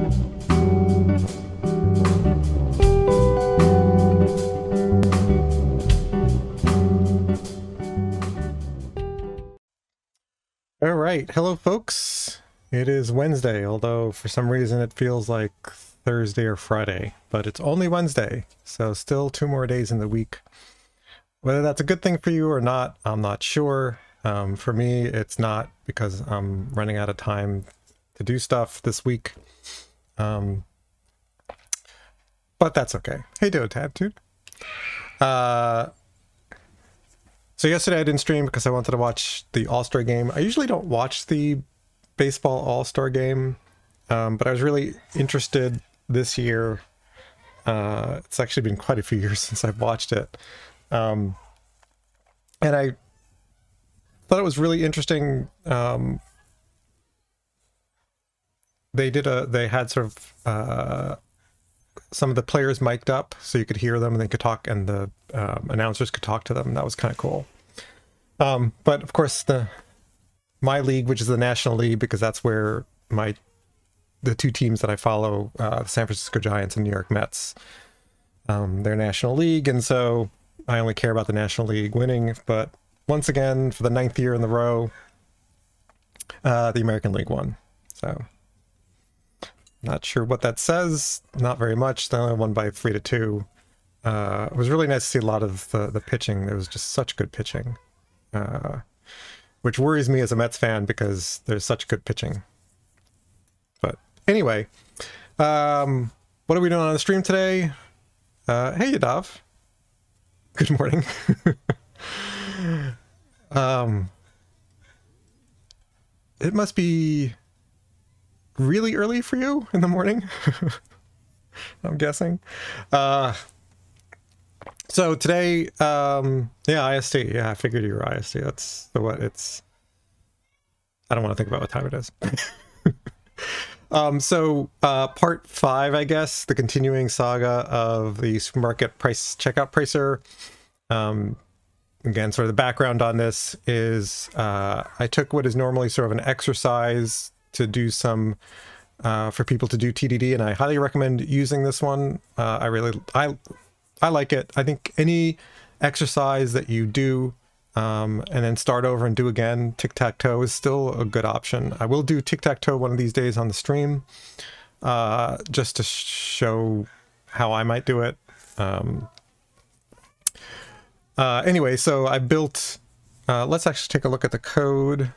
All right, hello folks. It is Wednesday, although for some reason it feels like Thursday or Friday, but it's only Wednesday, so still 2 more days in the week. Whether that's a good thing for you or not, I'm not sure. For me, it's not, because I'm running out of time to do stuff this week. But that's okay. Hey, Dude. So yesterday I didn't stream because I wanted to watch the All-Star game. I usually don't watch the baseball All-Star game, but I was really interested this year. It's actually been quite a few years since I've watched it. And I thought it was really interesting. They had sort of some of the players mic'd up so you could hear them and they could talk, and the announcers could talk to them. That was kind of cool. But of course my league, which is the National League, because that's where the 2 teams that I follow, the San Francisco Giants and New York Mets, they're National League, and so I only care about the National League winning. But once again, for the 9th year in a row, the American League won. So not sure what that says. Not very much. They only won by 3-2. It was really nice to see a lot of the pitching. There was just such good pitching, which worries me as a Mets fan because there's such good pitching. But anyway, what are we doing on the stream today? Hey, Yadav. Good morning. It must be really early for you in the morning. I'm guessing. So today, yeah, IST. Yeah, I figured you were IST. That's the what it's. I don't want to think about what time it is. So part 5, I guess, the continuing saga of the supermarket price checkout pricer. Again, sort of the background on this is I took what is normally sort of an exercise to do some for people to do TDD, and I highly recommend using this one. I like it. I think any exercise that you do and then start over and do again, tic-tac-toe is still a good option. I will do tic-tac-toe one of these days on the stream, just to show how I might do it. Anyway, so I built, let's actually take a look at the code.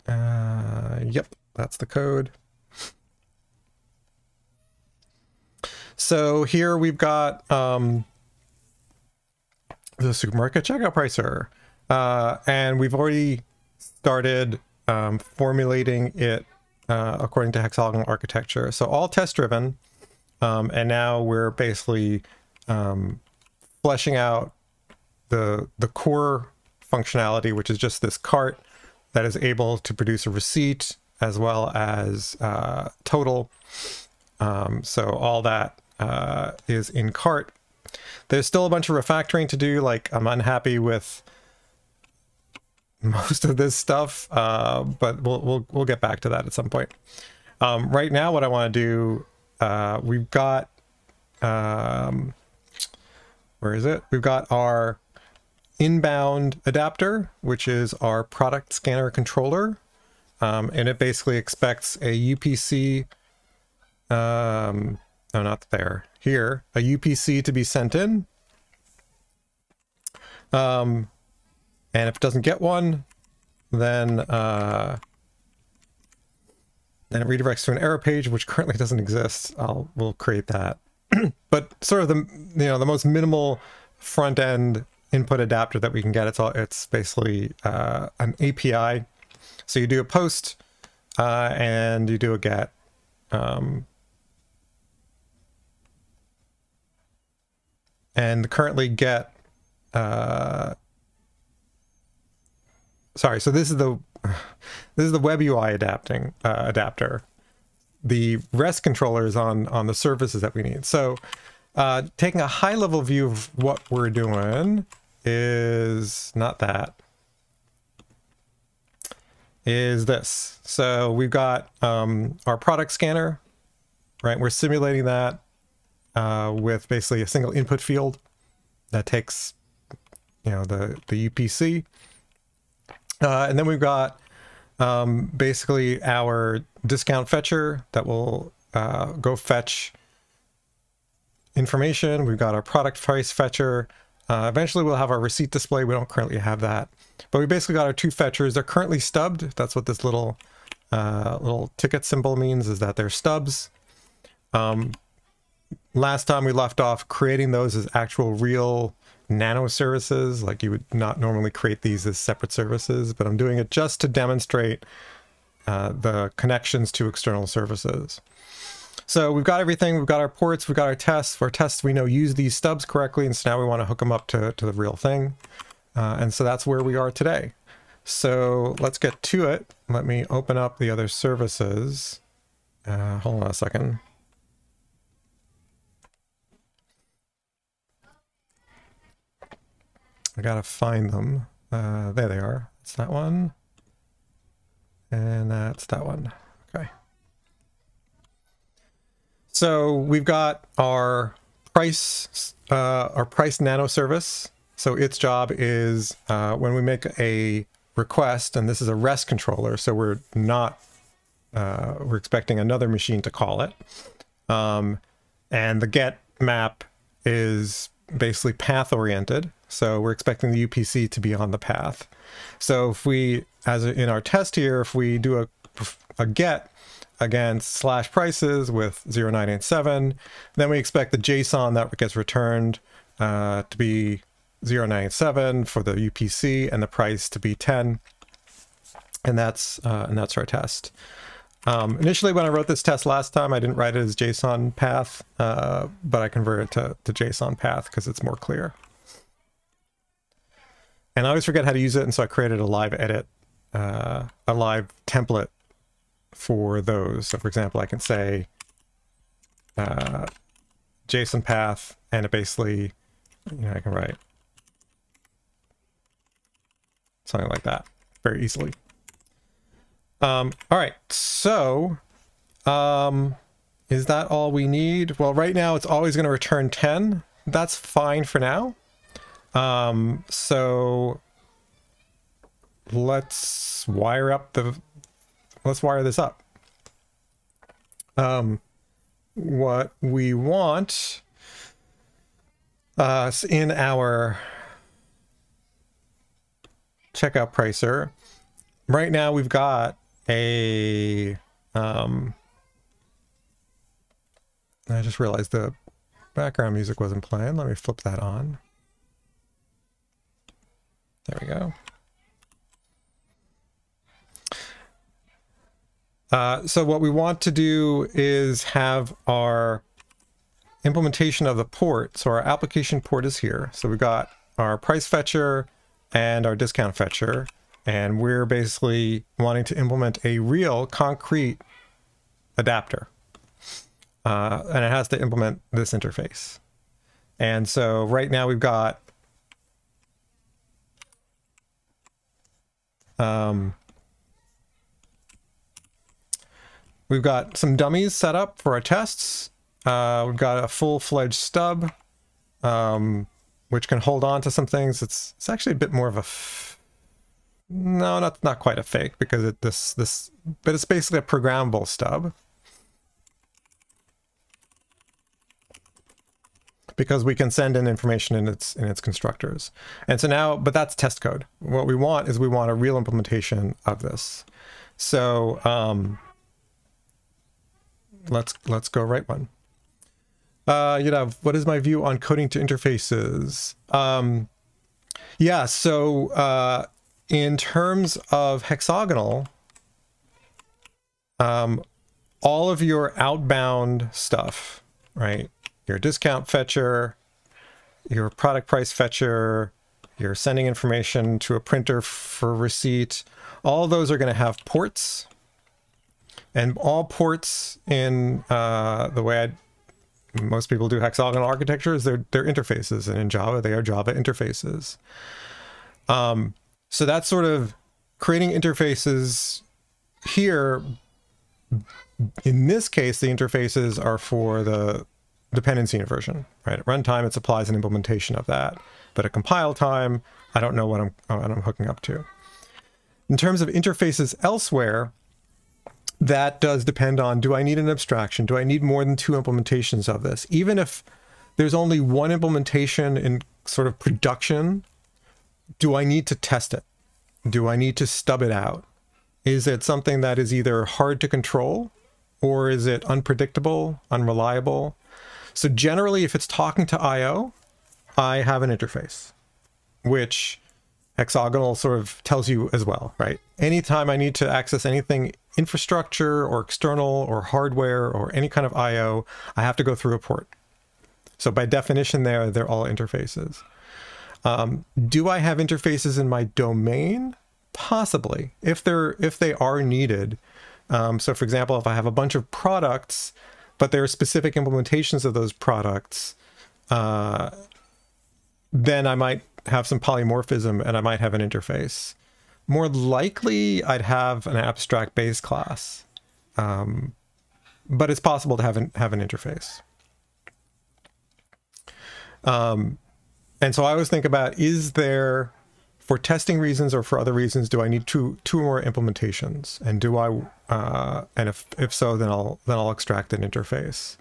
Yep, that's the code. So here we've got the supermarket checkout pricer, and we've already started formulating it according to hexagonal architecture. So all test driven, and now we're basically fleshing out the core functionality, which is just this cart that is able to produce a receipt as well as total. So all that is in cart. There's still a bunch of refactoring to do. Like, I'm unhappy with most of this stuff, but we'll get back to that at some point. Right now, what I want to do, we've got where is it? We've got our inbound adapter, which is our product scanner controller, and it basically expects a UPC. No, not there. Here, a UPC to be sent in. And if it doesn't get one, then it redirects to an error page, which currently doesn't exist. We'll create that. But sort of the most minimal front end input adapter that we can get. It's basically an API. So you do a post and you do a get. And currently get, sorry, so this is the web UI adapter. The REST controller is on the services that we need. So taking a high level view of what we're doing is not that. is this. So we've got our product scanner, right? We're simulating that with basically a single input field that takes, you know, the UPC. And then we've got basically our discount fetcher that will go fetch information. We've got our product price fetcher. Eventually we'll have our receipt display. We don't currently have that, but we basically got our two fetchers. They're currently stubbed. That's what this little ticket symbol means, is that they're stubs. Last time we left off creating those as actual real nano services. Like, you would not normally create these as separate services, but I'm doing it just to demonstrate the connections to external services. So we've got everything. We've got our ports, we've got our tests. For our tests, we know use these stubs correctly, and so now we want to hook them up to the real thing. And so that's where we are today. So let's get to it. Let me open up the other services. Hold on a second. I gotta find them. There they are. That's that one. And that's that one. Okay. So we've got our price nano service. So its job is when we make a request, and this is a REST controller, so we're not we're expecting another machine to call it. And the get map is basically path oriented. So we're expecting the UPC to be on the path. So if we, in our test here, if we do a get against /prices with 0987, then we expect the JSON that gets returned to be 0987 for the UPC, and the price to be 10. And that's our test. Initially, when I wrote this test last time, I didn't write it as JSON path, but I converted it to JSON path because it's more clear. And I always forget how to use it, and so I created a live edit, a live template for those. So for example, I can say JSON path, and it basically, you know, I can write something like that very easily. All right, so is that all we need? Well, right now it's always going to return 10. That's fine for now. So let's wire this up. What we want in our checkout pricer, right now we've got a I just realized the background music wasn't playing. Let me flip that on. There we go. So what we want to do is have our implementation of the port. So our application port is here. So we've got our price fetcher and our discount fetcher, and we're basically wanting to implement a real concrete adapter. And it has to implement this interface. And so right now we've got some dummies set up for our tests. We've got a full-fledged stub, which can hold on to some things. It's actually a bit more of a no, not quite a fake, because but it's basically a programmable stub, because we can send in information in its constructors. And so now, but that's test code. What we want is a real implementation of this. So let's go write one. You know, what is my view on coding to interfaces? Yeah, so in terms of Hexagonal, all of your outbound stuff, right? Your discount fetcher, your product price fetcher, you're sending information to a printer for receipt, all those are going to have ports. And all ports in the way most people do hexagonal architecture is they're interfaces, and in Java they are Java interfaces. So that's sort of creating interfaces here, in this case, the interfaces are for the dependency inversion, right? At runtime, it supplies an implementation of that. But at compile time, I don't know what I'm hooking up to. In terms of interfaces elsewhere, that does depend on, do I need an abstraction? Do I need more than 2 implementations of this? Even if there's only 1 implementation in sort of production, do I need to test it? Do I need to stub it out? Is it something that is either hard to control, or is it unpredictable, unreliable? So generally, if it's talking to I/O, I have an interface, which Hexagonal sort of tells you as well, right? Anytime I need to access anything infrastructure or external or hardware or any kind of I/O, I have to go through a port. So by definition there, they're all interfaces. Do I have interfaces in my domain? Possibly, if they are needed. So for example, if I have a bunch of products, but there are specific implementations of those products, then I might have some polymorphism and I might have an interface. More likely, I'd have an abstract base class, but it's possible to have an interface. And so I always think about, is there, for testing reasons or for other reasons, do I need two more implementations? And do I, and if so, then I'll extract an interface.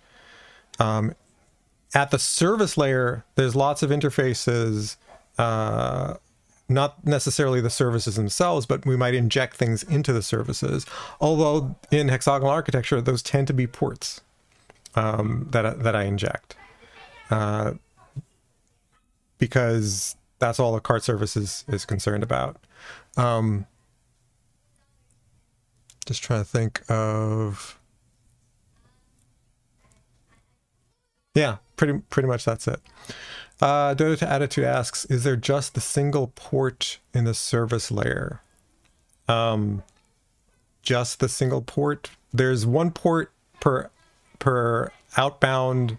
At the service layer, there's lots of interfaces, not necessarily the services themselves, but we might inject things into the services. Although in hexagonal architecture, those tend to be ports that I inject. Because that's all a cart service is concerned about. Just trying to think of... Yeah, pretty much that's it. Dodo to Attitude asks, is there just the single port in the service layer? Just the single port? There's one port per outbound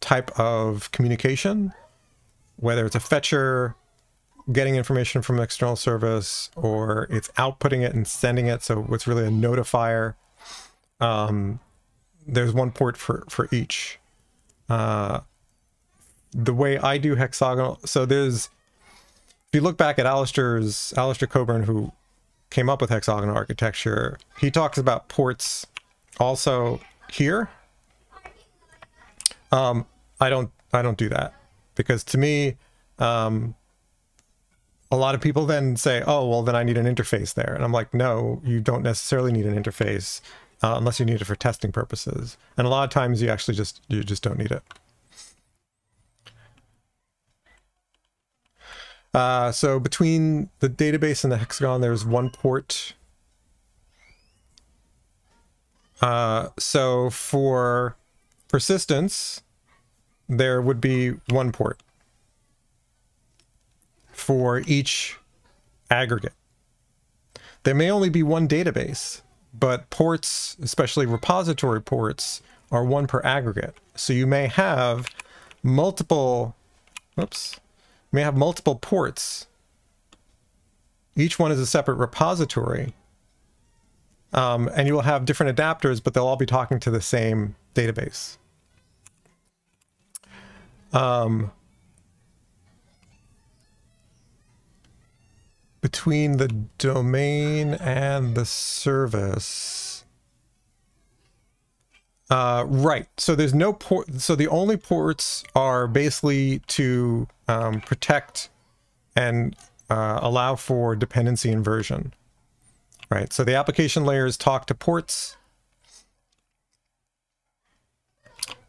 type of communication, whether it's a fetcher getting information from an external service or it's outputting it and sending it. So it's really a notifier. There's one port for each. The way I do hexagonal, so there's, if you look back at Alistair Coburn, who came up with hexagonal architecture, he talks about ports also here. I don't do that, because to me, a lot of people then say, oh, well, then I need an interface there. And I'm like, no, you don't necessarily need an interface unless you need it for testing purposes. And a lot of times you actually just don't need it. So between the database and the hexagon, there's one port. So for persistence, there would be one port for each aggregate. There may only be one database, but ports, especially repository ports, are one per aggregate. So you may have multiple, multiple ports. Each one is a separate repository. And you will have different adapters, but they'll all be talking to the same database. Between the domain and the service. Right. So there's no port. So the only ports are basically to protect and allow for dependency inversion. Right. So the application layers talk to ports.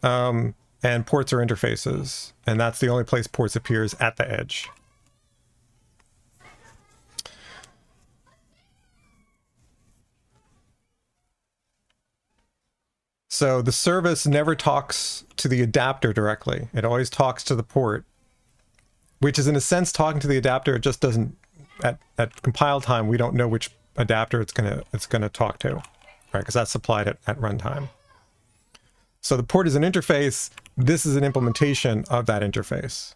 And ports are interfaces. And that's the only place ports appears, at the edge. So the service never talks to the adapter directly. It always talks to the port, which is in a sense talking to the adapter. It just doesn't, at compile time, we don't know which adapter it's gonna talk to, right? Because that's supplied at runtime. So the port is an interface. This is an implementation of that interface.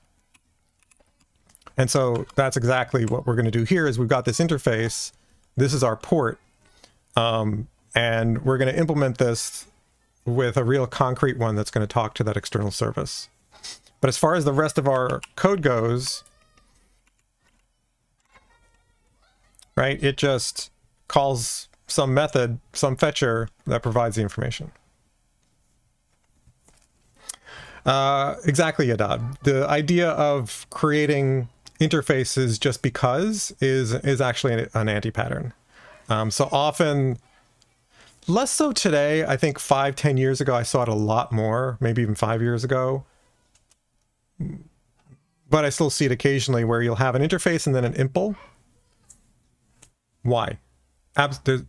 And so that's exactly what we're going to do here. Is we've got this interface, this is our port. And we're going to implement this with a real concrete one that's going to talk to that external service. But as far as the rest of our code goes, right, it just calls some method, some fetcher that provides the information. Exactly, Yadad. The idea of creating interfaces just because is actually an anti-pattern. So often, less so today. I think 5-10 years ago I saw it a lot more, maybe even 5 years ago. But I still see it occasionally where you'll have an interface and then an impl. Why?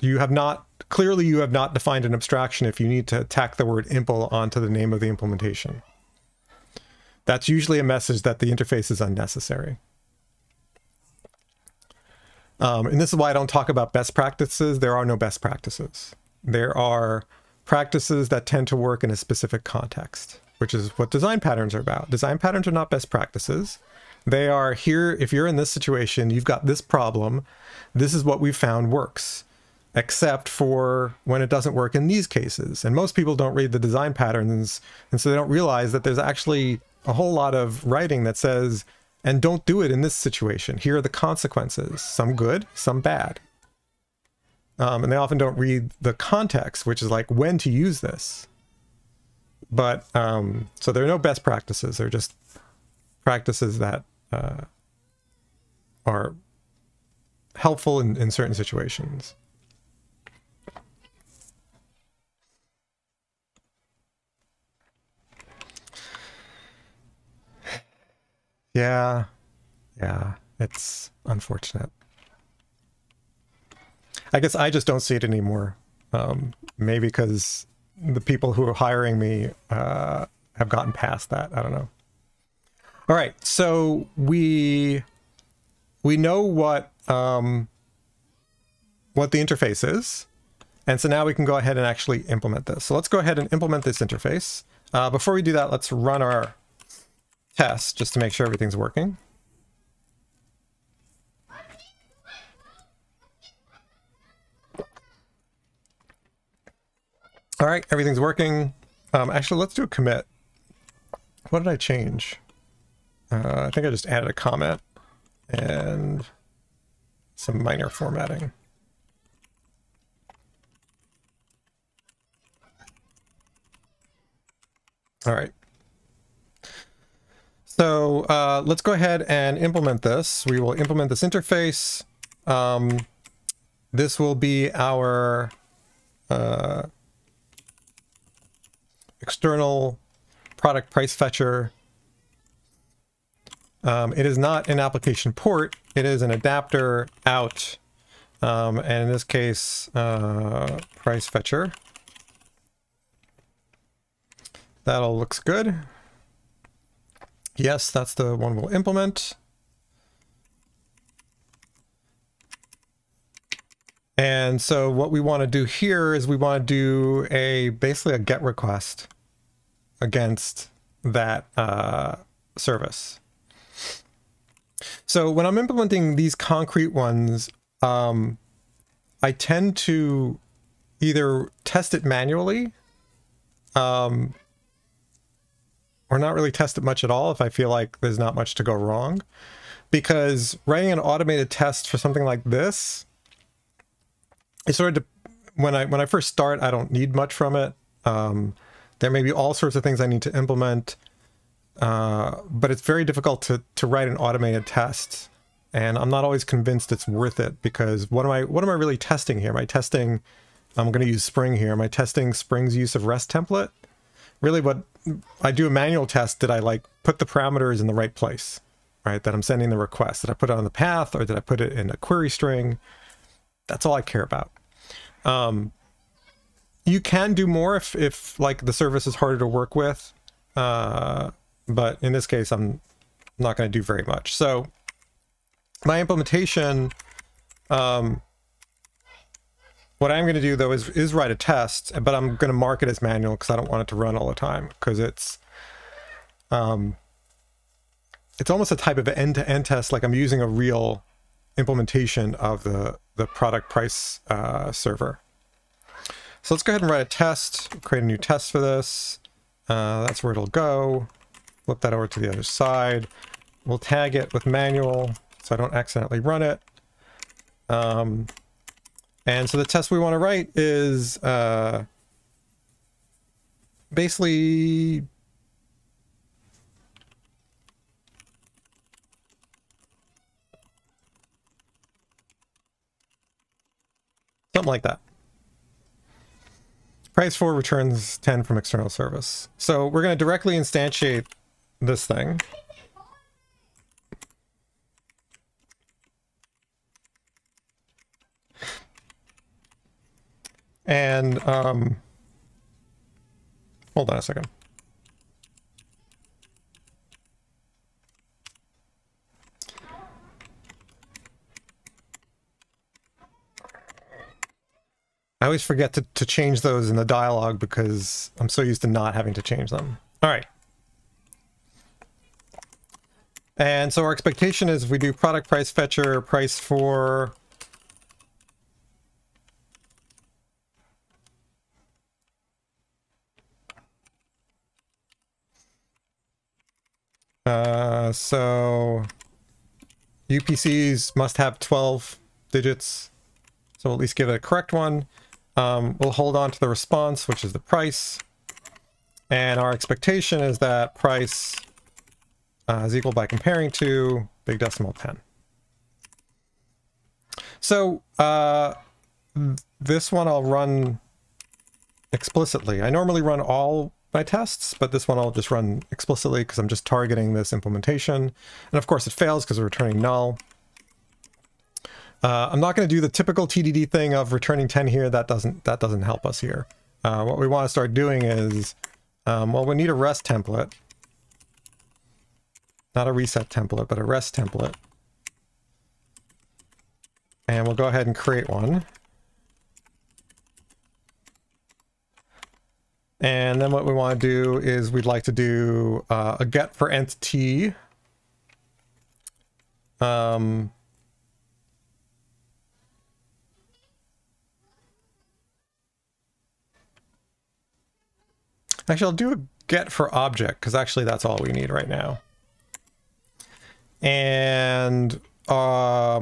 You have not, clearly you have not defined an abstraction if you need to tack the word impl onto the name of the implementation. That's usually a message that the interface is unnecessary. And this is why I don't talk about best practices. There are no best practices. There are practices that tend to work in a specific context, which is what design patterns are about. Design patterns are not best practices. They are here, if you're in this situation, you've got this problem, this is what we've found works, except for when it doesn't work in these cases. And most people don't read the design patterns, and so they don't realize that there's actually a whole lot of writing that says, and don't do it in this situation. Here are the consequences, some good, some bad. And they often don't read the context, which is like when to use this. But, so there are no best practices. They're just practices that are helpful in certain situations. Yeah, it's unfortunate. I guess I just don't see it anymore. Maybe because the people who are hiring me have gotten past that. I don't know. All right, so we know what the interface is, and so now we can go ahead and actually implement this. So let's go ahead and implement this interface. Before we do that, let's run our test just to make sure everything's working. All right, everything's working. Actually, let's do a commit. What did I change? I think I just added a comment and some minor formatting. All right. So let's go ahead and implement this. We will implement this interface. This will be our external product price fetcher. It is not an application port. It is an adapter out. And in this case, price fetcher. That all looks good. Yes, that's the one we'll implement. And so what we want to do here is we want to do basically a GET request against that service. So when I'm implementing these concrete ones, I tend to either test it manually, or not really test it much at all if I feel like there's not much to go wrong. Because writing an automated test for something like this, it's sort of, when I first start, I don't need much from it. There may be all sorts of things I need to implement, but it's very difficult to write an automated test. And I'm not always convinced it's worth it, because what am I really testing here? Am I testing, I'm going to use Spring here. Am I testing Spring's use of REST template? Really, what I do a manual test, did I like put the parameters in the right place, right? That I'm sending the request. Did I put it on the path, or did I put it in a query string? That's all I care about. You can do more if like the service is harder to work with, but in this case, I'm not going to do very much. So my implementation, what I'm going to do though is write a test, but I'm going to mark it as manual because I don't want it to run all the time, because it's almost a type of end-to-end test, like I'm using a real implementation of the product price server. So let's go ahead and write a test, create a new test for this. That's where it'll go. Flip that over to the other side. We'll tag it with manual so I don't accidentally run it. And so the test we want to write is basically something like that. Price for returns 10 from external service. So we're going to directly instantiate this thing. And hold on a second. I always forget to change those in the dialogue because I'm so used to not having to change them. All right. And so our expectation is if we do product price fetcher, price for so UPCs must have 12 digits. So we'll at least give it a correct one. We'll hold on to the response, which is the price. And our expectation is that price is equal by comparing to big decimal 10. So this one I'll run explicitly. I normally run all my tests, but this one I'll just run explicitly because I'm just targeting this implementation. And of course it fails because we're returning null. I'm not going to do the typical TDD thing of returning 10 here. That doesn't help us here. What we want to start doing is, well, we need a rest template. Not a reset template, but a rest template. And we'll go ahead and create one. And then what we want to do is we'd like to do a get for entity. Actually, I'll do a get for object because actually that's all we need right now. And what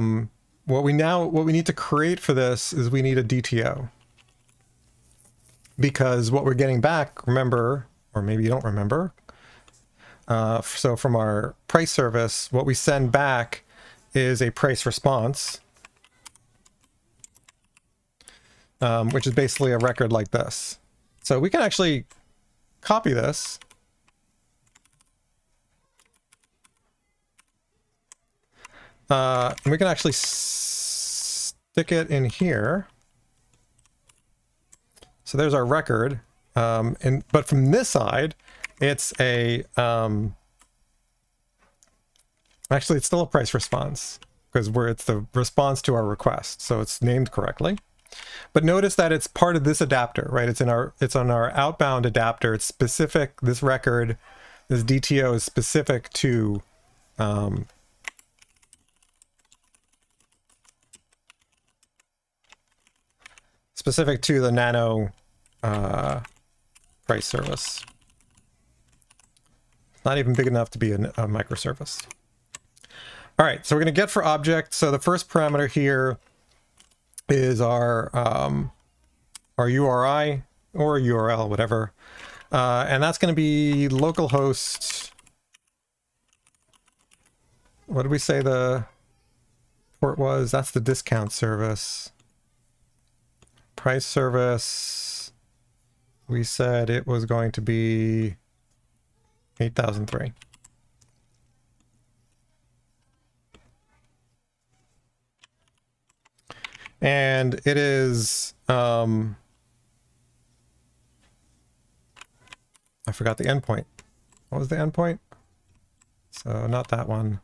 we need to create for this is we need a DTO. Because what we're getting back, remember, or maybe you don't remember, so from our price service, what we send back is a price response, which is basically a record like this. So we can actually copy this. And we can actually stick it in here. So there's our record. But from this side, it's a actually it's still a price response because it's the response to our request. So it's named correctly. But notice that it's part of this adapter, right? It's on our outbound adapter. It's specific. This record, this DTO is specific to the nano price service. Not even big enough to be a microservice. All right, so we're going to get for object. So the first parameter here is our URI or URL, whatever. And that's going to be localhost. What did we say the port was? That's the discount service. Price service. We said it was going to be 8003. And it is, I forgot the endpoint. What was the endpoint? So not that one.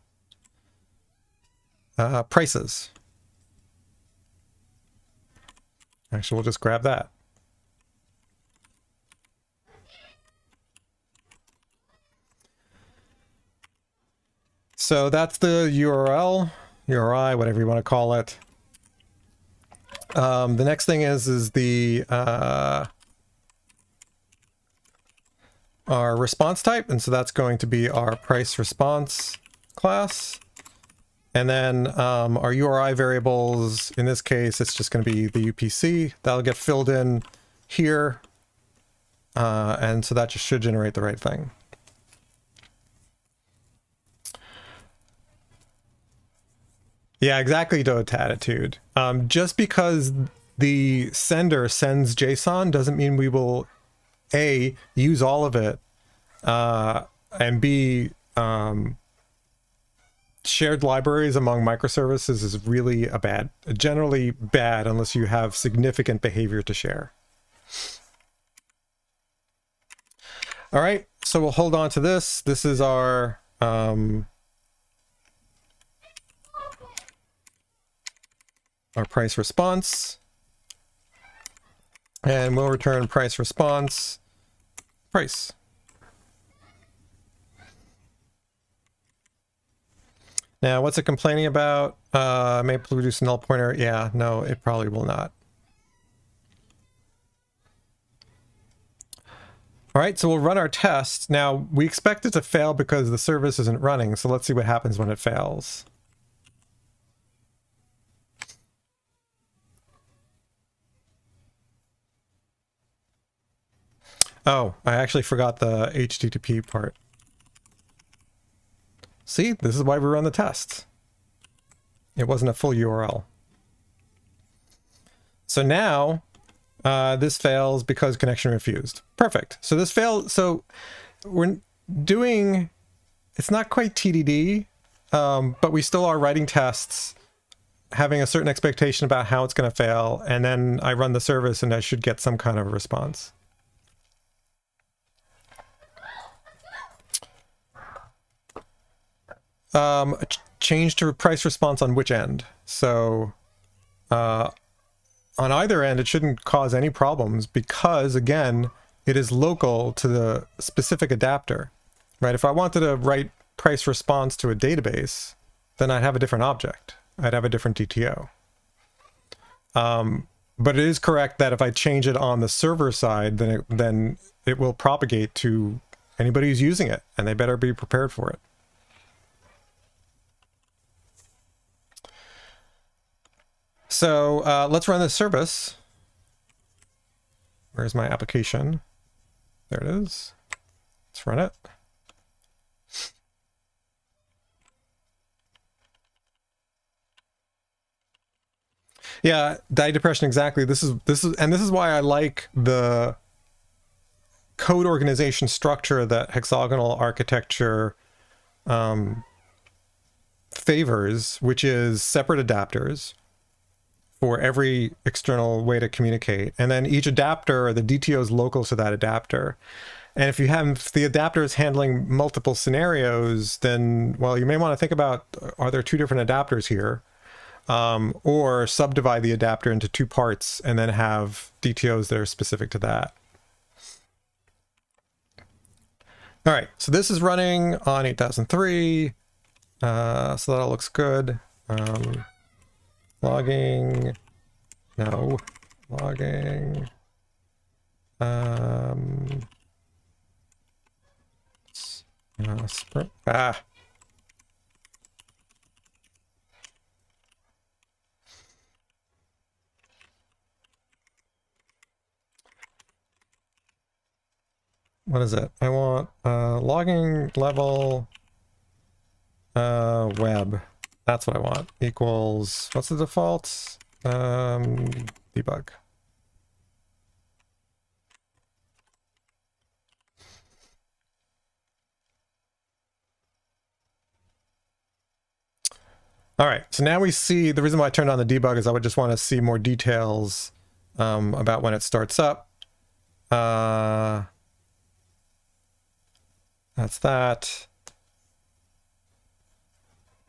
Prices. Actually, we'll just grab that. So that's the URL. URI, whatever you want to call it. The next thing is the our response type, and so that's going to be our price response class. And then our URI variables, in this case, it's just going to be the UPC. That'll get filled in here, and so that just should generate the right thing. Yeah, exactly, Dota Attitude. Just because the sender sends JSON doesn't mean we will A, use all of it, and B, shared libraries among microservices is really generally bad unless you have significant behavior to share. All right, so we'll hold on to this. This is our price response, and we'll return price response price. Now, what's it complaining about? May produce a null pointer. Yeah, no, it probably will not. All right, so we'll run our test. Now, we expect it to fail because the service isn't running, so let's see what happens when it fails. Oh, I actually forgot the HTTP part. See, this is why we run the tests. It wasn't a full URL. So now, this fails because connection refused. Perfect. So this failed. So we're doing, it's not quite TDD, but we still are writing tests, having a certain expectation about how it's going to fail. And then I run the service and I should get some kind of a response. Change to price response on which end? So on either end, it shouldn't cause any problems because, again, it is local to the specific adapter, right? If I wanted to write price response to a database, then I'd have a different object. I'd have a different DTO. But it is correct that if I change it on the server side, then it will propagate to anybody who's using it, and they better be prepared for it. So let's run this service. Where's my application? There it is. Let's run it. Yeah, diet depression, exactly. This is why I like the code organization structure that hexagonal architecture favors, which is separate adapters for every external way to communicate. And then each adapter, the DTO is local to that adapter. And if the adapter is handling multiple scenarios, then, well, you may want to think about, are there two different adapters here? Or subdivide the adapter into two parts and then have DTOs that are specific to that. All right, so this is running on 8003. So that all looks good. Logging, no, logging, sprint, what is it? I want logging level web. That's what I want. Equals, what's the default? Debug. All right, so now we see, the reason why I turned on the debug is I would just want to see more details about when it starts up. That's that.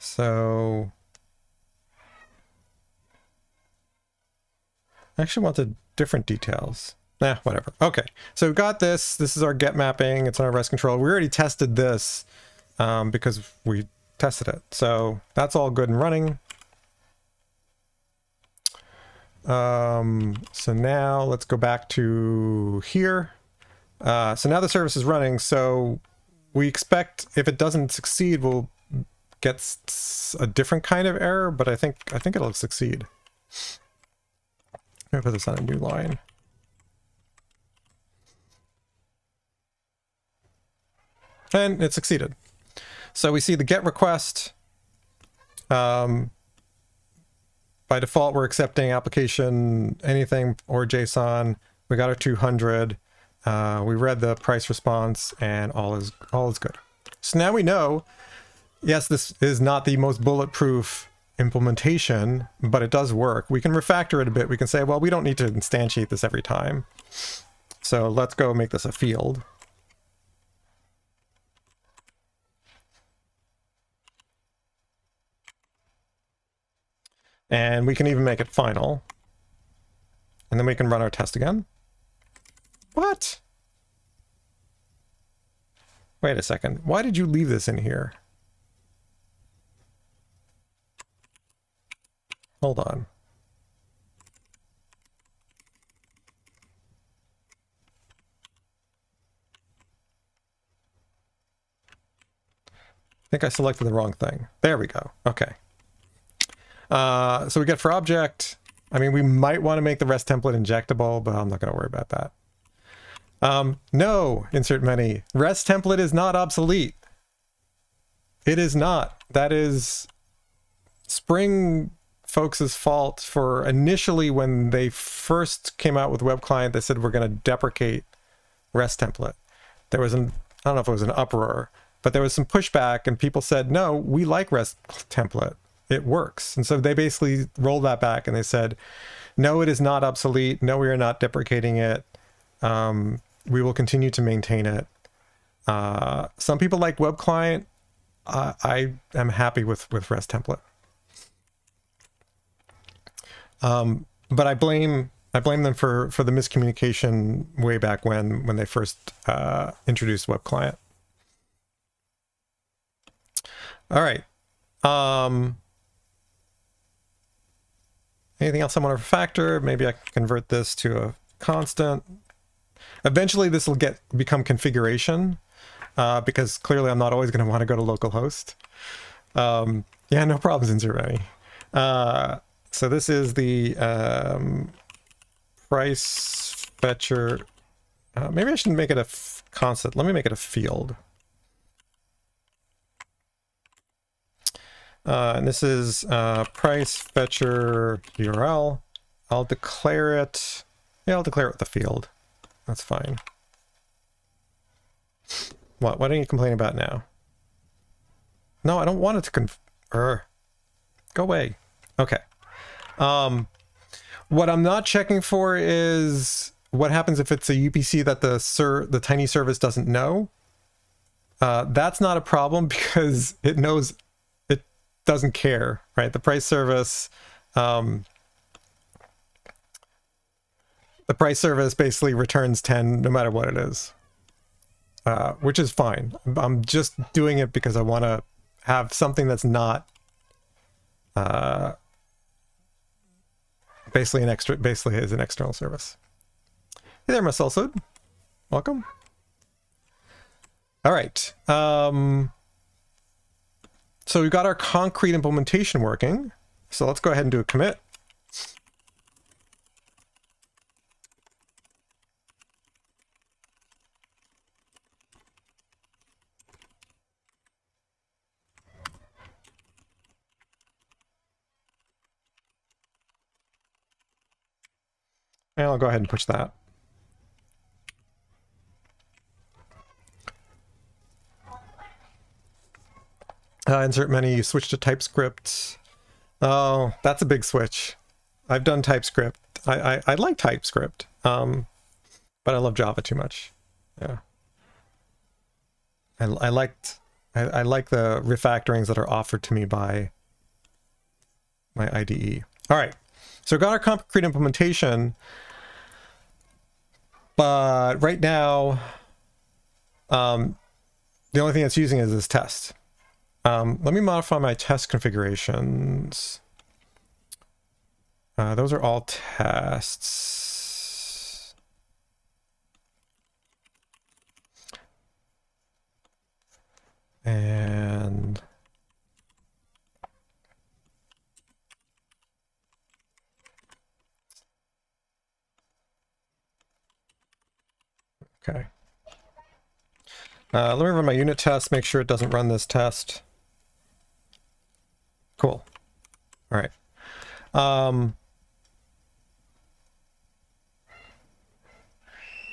So I actually wanted different details. Whatever. Okay, so we've got this. This is our get mapping. It's on our REST control. We already tested this because we tested it. So that's all good and running. So now let's go back to here. So now the service is running, so we expect if it doesn't succeed, we'll get a different kind of error, but I think it'll succeed. I'm gonna put this on a new line. And it succeeded. So we see the GET request. By default, we're accepting application, anything, or JSON. We got our 200. We read the price response, and all is good. So now we know, yes, this is not the most bulletproof implementation, but it does work. We can refactor it a bit. We can say, well, we don't need to instantiate this every time. So let's go make this a field. And we can even make it final. And then we can run our test again. What? Wait a second. Why did you leave this in here? Hold on. I think I selected the wrong thing. There we go. Okay. So we get for object. I mean, we might want to make the REST template injectable, but I'm not going to worry about that. No, insert many. REST template is not obsolete. It is not. That is Spring folks' fault for initially when they first came out with web client, they said we're going to deprecate REST template. There was I don't know if it was an uproar, but there was some pushback and people said, no, we like REST template. It works. And so they basically rolled that back and they said, no, it is not obsolete. No, we are not deprecating it. We will continue to maintain it. Some people like web client. I am happy with REST template. But I blame them for the miscommunication way back when they first introduced web client. All right. Anything else I want to refactor? Maybe I can convert this to a constant. Eventually this will become configuration because clearly I'm not always going to want to go to localhost. Yeah, no problems, insert any. So this is the price fetcher. Maybe I shouldn't make it a constant. Let me make it a field. And this is price fetcher URL. I'll declare it. Yeah, I'll declare it with a field. That's fine. What are you complaining about now? No, I don't want it to go away. Okay. What I'm not checking for is what happens if it's a UPC that the tiny service doesn't know. That's not a problem because it knows it doesn't care, right? The price service, basically returns 10 no matter what it is, which is fine. I'm just doing it because I want to have something that's not basically is an external service. Hey there, Masulsud. Welcome. All right. So we've got our concrete implementation working. So let's go ahead and do a commit. And I'll go ahead and push that. Insert menu, switch to TypeScript. Oh, that's a big switch. I've done TypeScript. I like TypeScript, but I love Java too much. Yeah. I like the refactorings that are offered to me by my IDE. All right, so we've got our concrete implementation. But right now, the only thing it's using is this test. Let me modify my test configurations. those are all tests. And okay. Let me run my unit test, make sure it doesn't run this test. Cool. All right.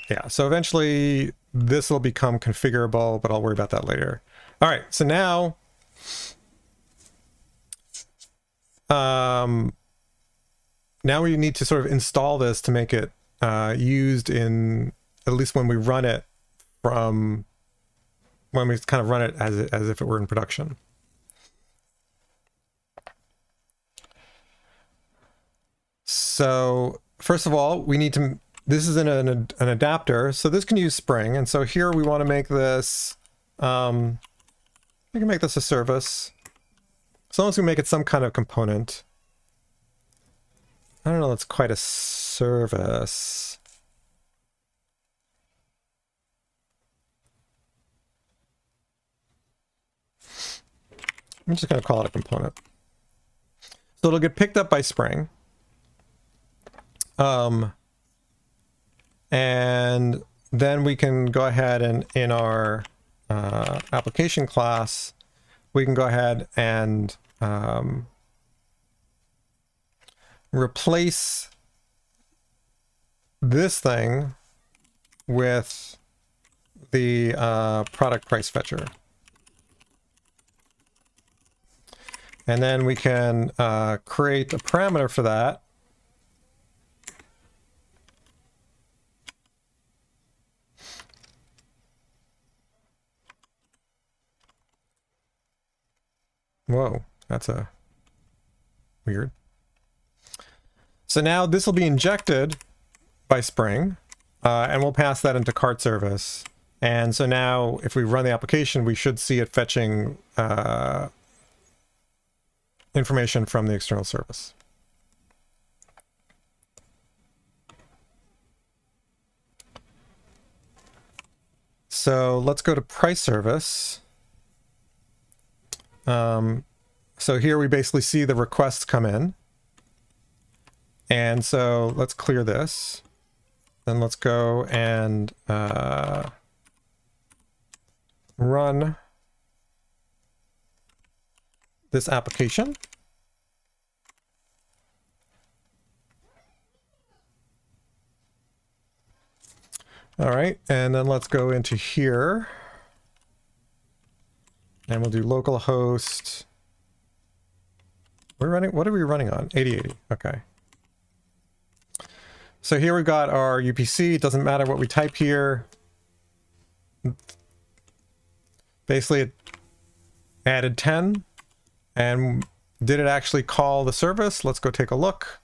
Yeah, so eventually this will become configurable, but I'll worry about that later. All right, so now now we need to sort of install this to make it used in, at least when we run it from, when we kind of run it as if it were in production. So first of all, we need to, this is in an adapter, so this can use Spring. And so here we want to make this, we can make this a service. As long as we make it some kind of component. I don't know, that's quite a service. I'm just going to call it a component. So it'll get picked up by Spring. And then we can go ahead and in our application class, we can go ahead and replace this thing with the product price fetcher. And then we can create a parameter for that. Whoa, that's a weird. So now this will be injected by Spring, and we'll pass that into cart service. And so now if we run the application, we should see it fetching information from the external service. So let's go to price service. So here we basically see the requests come in. And so let's clear this. Then let's go and run this application. All right, and then let's go into here. And we'll do localhost. We're running, what are we running on? 8080, okay. So here we've got our UPC. It doesn't matter what we type here. Basically it added 10. And did it actually call the service? Let's go take a look.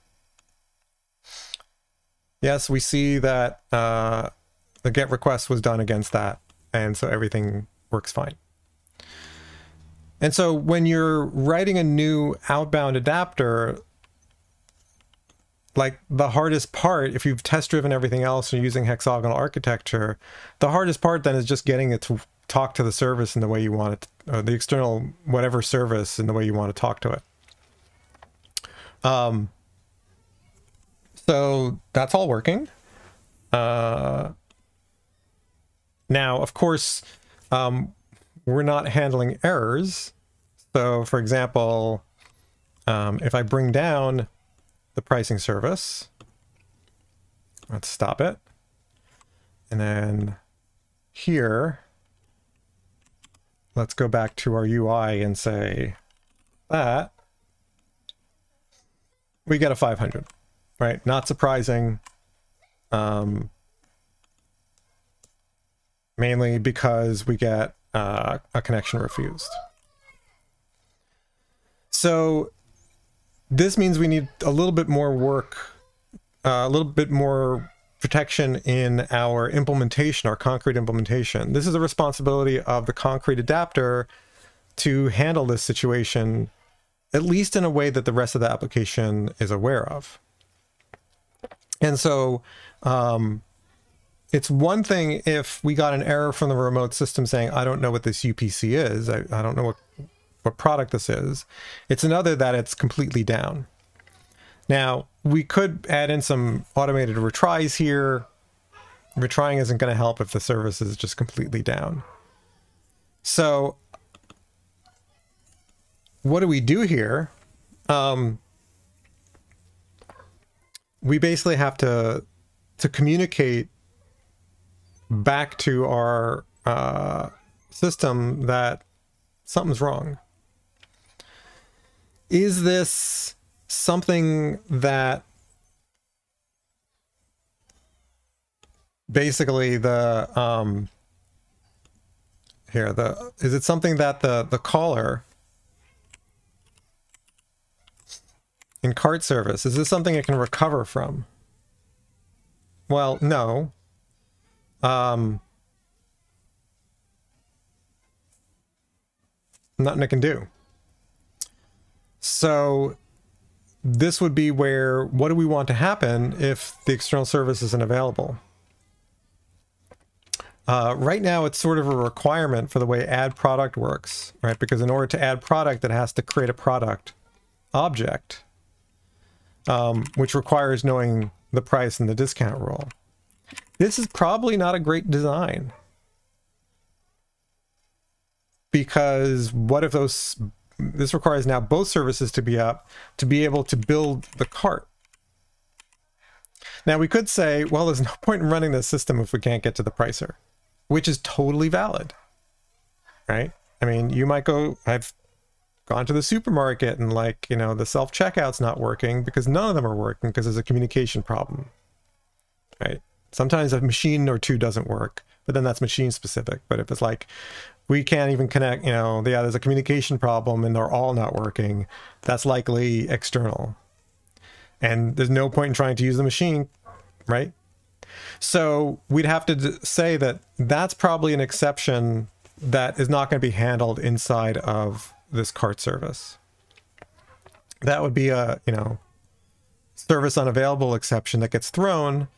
Yes, we see that the GET request was done against that. And so everything works fine. And so when you're writing a new outbound adapter, like the hardest part, if you've test driven everything else and you're using hexagonal architecture, the hardest part then is just getting it to talk to the service in the way you want it, or the external whatever service in the way you want to talk to it. So that's all working. Now, of course, we're not handling errors. So for example, if I bring down the pricing service, let's stop it. And then here, let's go back to our UI and say that we get a 500, right? Not surprising. Mainly because we get a connection refused. So this means we need a little bit more work, a little bit more protection in our implementation, our concrete implementation. This is a responsibility of the concrete adapter to handle this situation, at least in a way that the rest of the application is aware of. And so it's one thing if we got an error from the remote system saying, I don't know what this UPC is. I don't know what product this is. It's another that it's completely down. Now, we could add in some automated retries here. Retrying isn't going to help if the service is just completely down. So what do we do here? We basically have to communicate back to our system that something's wrong. Is this something that basically the is it something that the caller in cart service, is this something it can recover from? Well, no. Nothing it can do. So this would be where, what do we want to happen if the external service isn't available? Right now, it's sort of a requirement for the way add product works, right? Because in order to add product, it has to create a product object, which requires knowing the price and the discount rule. This is probably not a great design. Because what if this requires now both services to be up to be able to build the cart. Now we could say, well, there's no point in running this system if we can't get to the pricer, which is totally valid, right? I mean, you might go, I've gone to the supermarket and like, you know, the self-checkout's not working because none of them are working because there's a communication problem, right? Sometimes a machine or two doesn't work, but then that's machine specific. But if it's like, we can't even connect, you know, yeah, there's a communication problem and they're all not working, that's likely external. And there's no point in trying to use the machine, right? So we'd have to say that that's probably an exception that is not going to be handled inside of this cart service. That would be a, you know, service unavailable exception that gets thrown,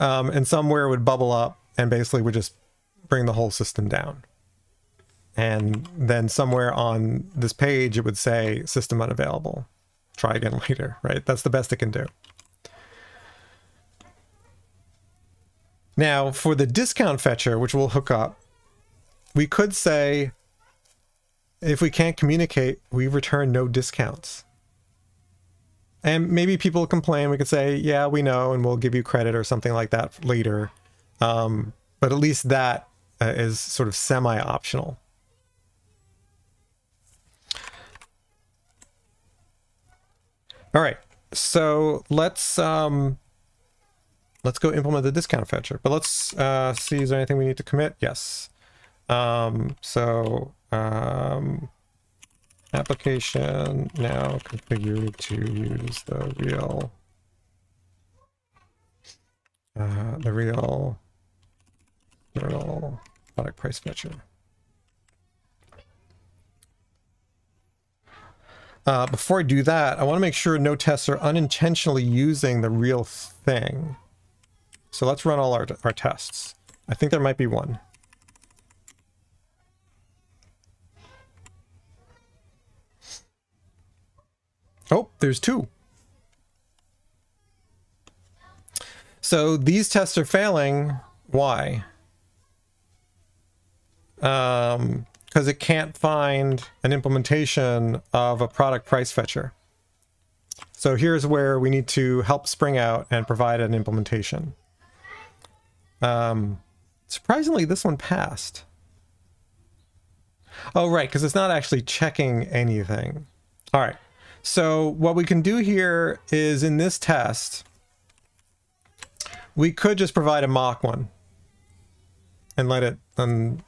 and somewhere would bubble up and basically would just bring the whole system down. And then somewhere on this page, it would say system unavailable. Try again later, right? That's the best it can do. Now for the discount fetcher, which we'll hook up, we could say, if we can't communicate, we return no discounts. And maybe people complain, we could say, yeah, we know, and we'll give you credit or something like that later. But at least that is sort of semi-optional. All right, so let's go implement the discount fetcher. But let's see, is there anything we need to commit? Yes. Application now configured to use the real external product price fetcher. Before I do that, I want to make sure no tests are unintentionally using the real thing. So let's run all our tests. I think there might be one. Oh, there's two. So these tests are failing. Why? Because it can't find an implementation of a product price fetcher. So here's where we need to help Spring out and provide an implementation. Surprisingly, this one passed. Oh, right, because it's not actually checking anything. All right. So what we can do here is in this test, we could just provide a mock one and let it, and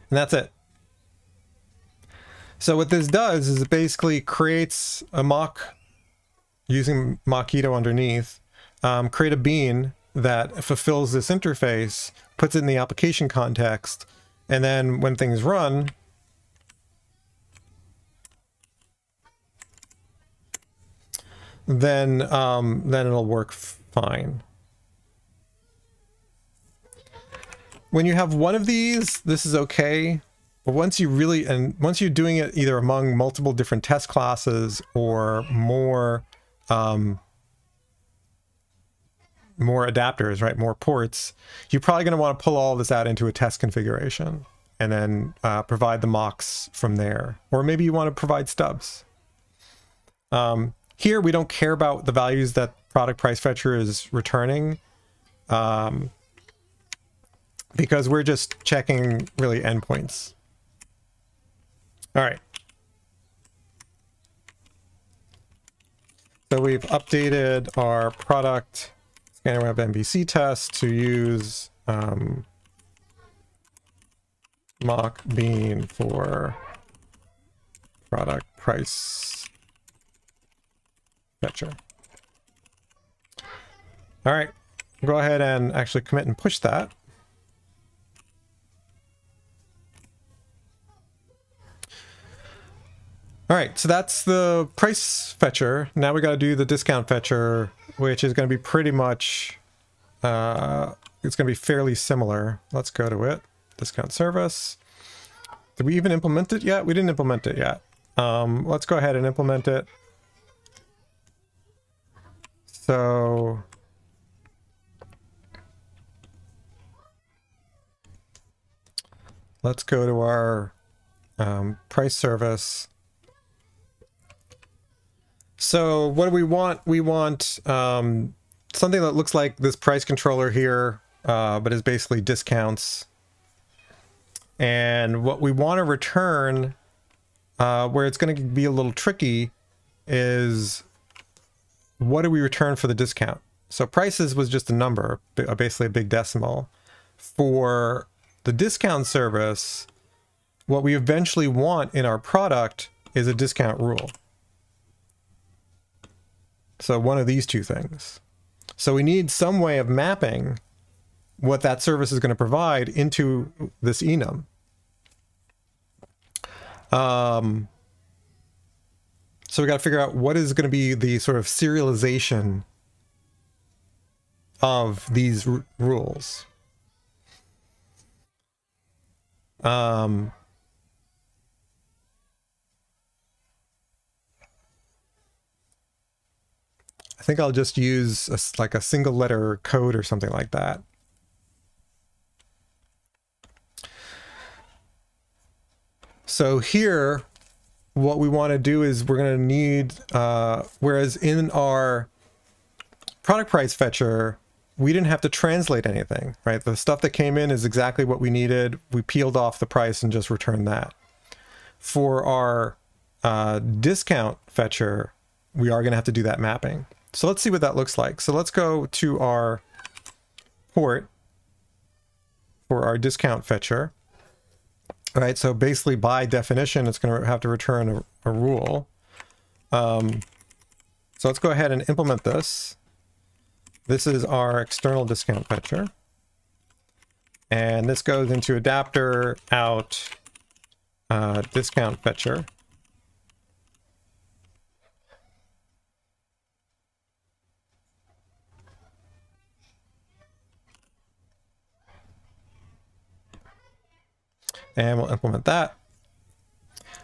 that's it. So what this does is it basically creates a mock using Mockito underneath, create a bean that fulfills this interface, puts it in the application context, and then when things run, then it'll work fine. When you have one of these, this is okay. But once you're doing it either among multiple different test classes or more adapters, right? More ports, you're probably going to want to pull all this out into a test configuration and then provide the mocks from there. Or maybe you want to provide stubs. Here, we don't care about the values that product price fetcher is returning because we're just checking really endpoints. All right. So we've updated our product scanner web MVC test to use mock bean for product price fetcher. All right, go ahead and actually commit and push that. All right, so that's the price fetcher. Now we got to do the discount fetcher, which is going to be pretty much, it's going to be fairly similar. Let's go to it. Discount service. Did we even implement it yet? We didn't implement it yet. Let's go ahead and implement it. So let's go to our price service. So what do we want? We want something that looks like this price controller here, but is basically discounts. And what we want to return, where it's going to be a little tricky, is what do we return for the discount? So prices was just a number, basically a big decimal. For the discount service, what we eventually want in our product is a discount rule. So one of these two things. So we need some way of mapping what that service is going to provide into this enum. So we got to figure out what is going to be the sort of serialization of these rules. I think I'll just use like a single letter code or something like that. So here, what we want to do is we're going to need, whereas in our product price fetcher, we didn't have to translate anything, right? The stuff that came in is exactly what we needed. We peeled off the price and just returned that. For our discount fetcher, we are going to have to do that mapping. So let's see what that looks like. So let's go to our port for our discount fetcher. All right, so basically by definition, it's going to have to return a rule. So let's go ahead and implement this. This is our external discount fetcher. And this goes into adapter out discount fetcher. And we'll implement that.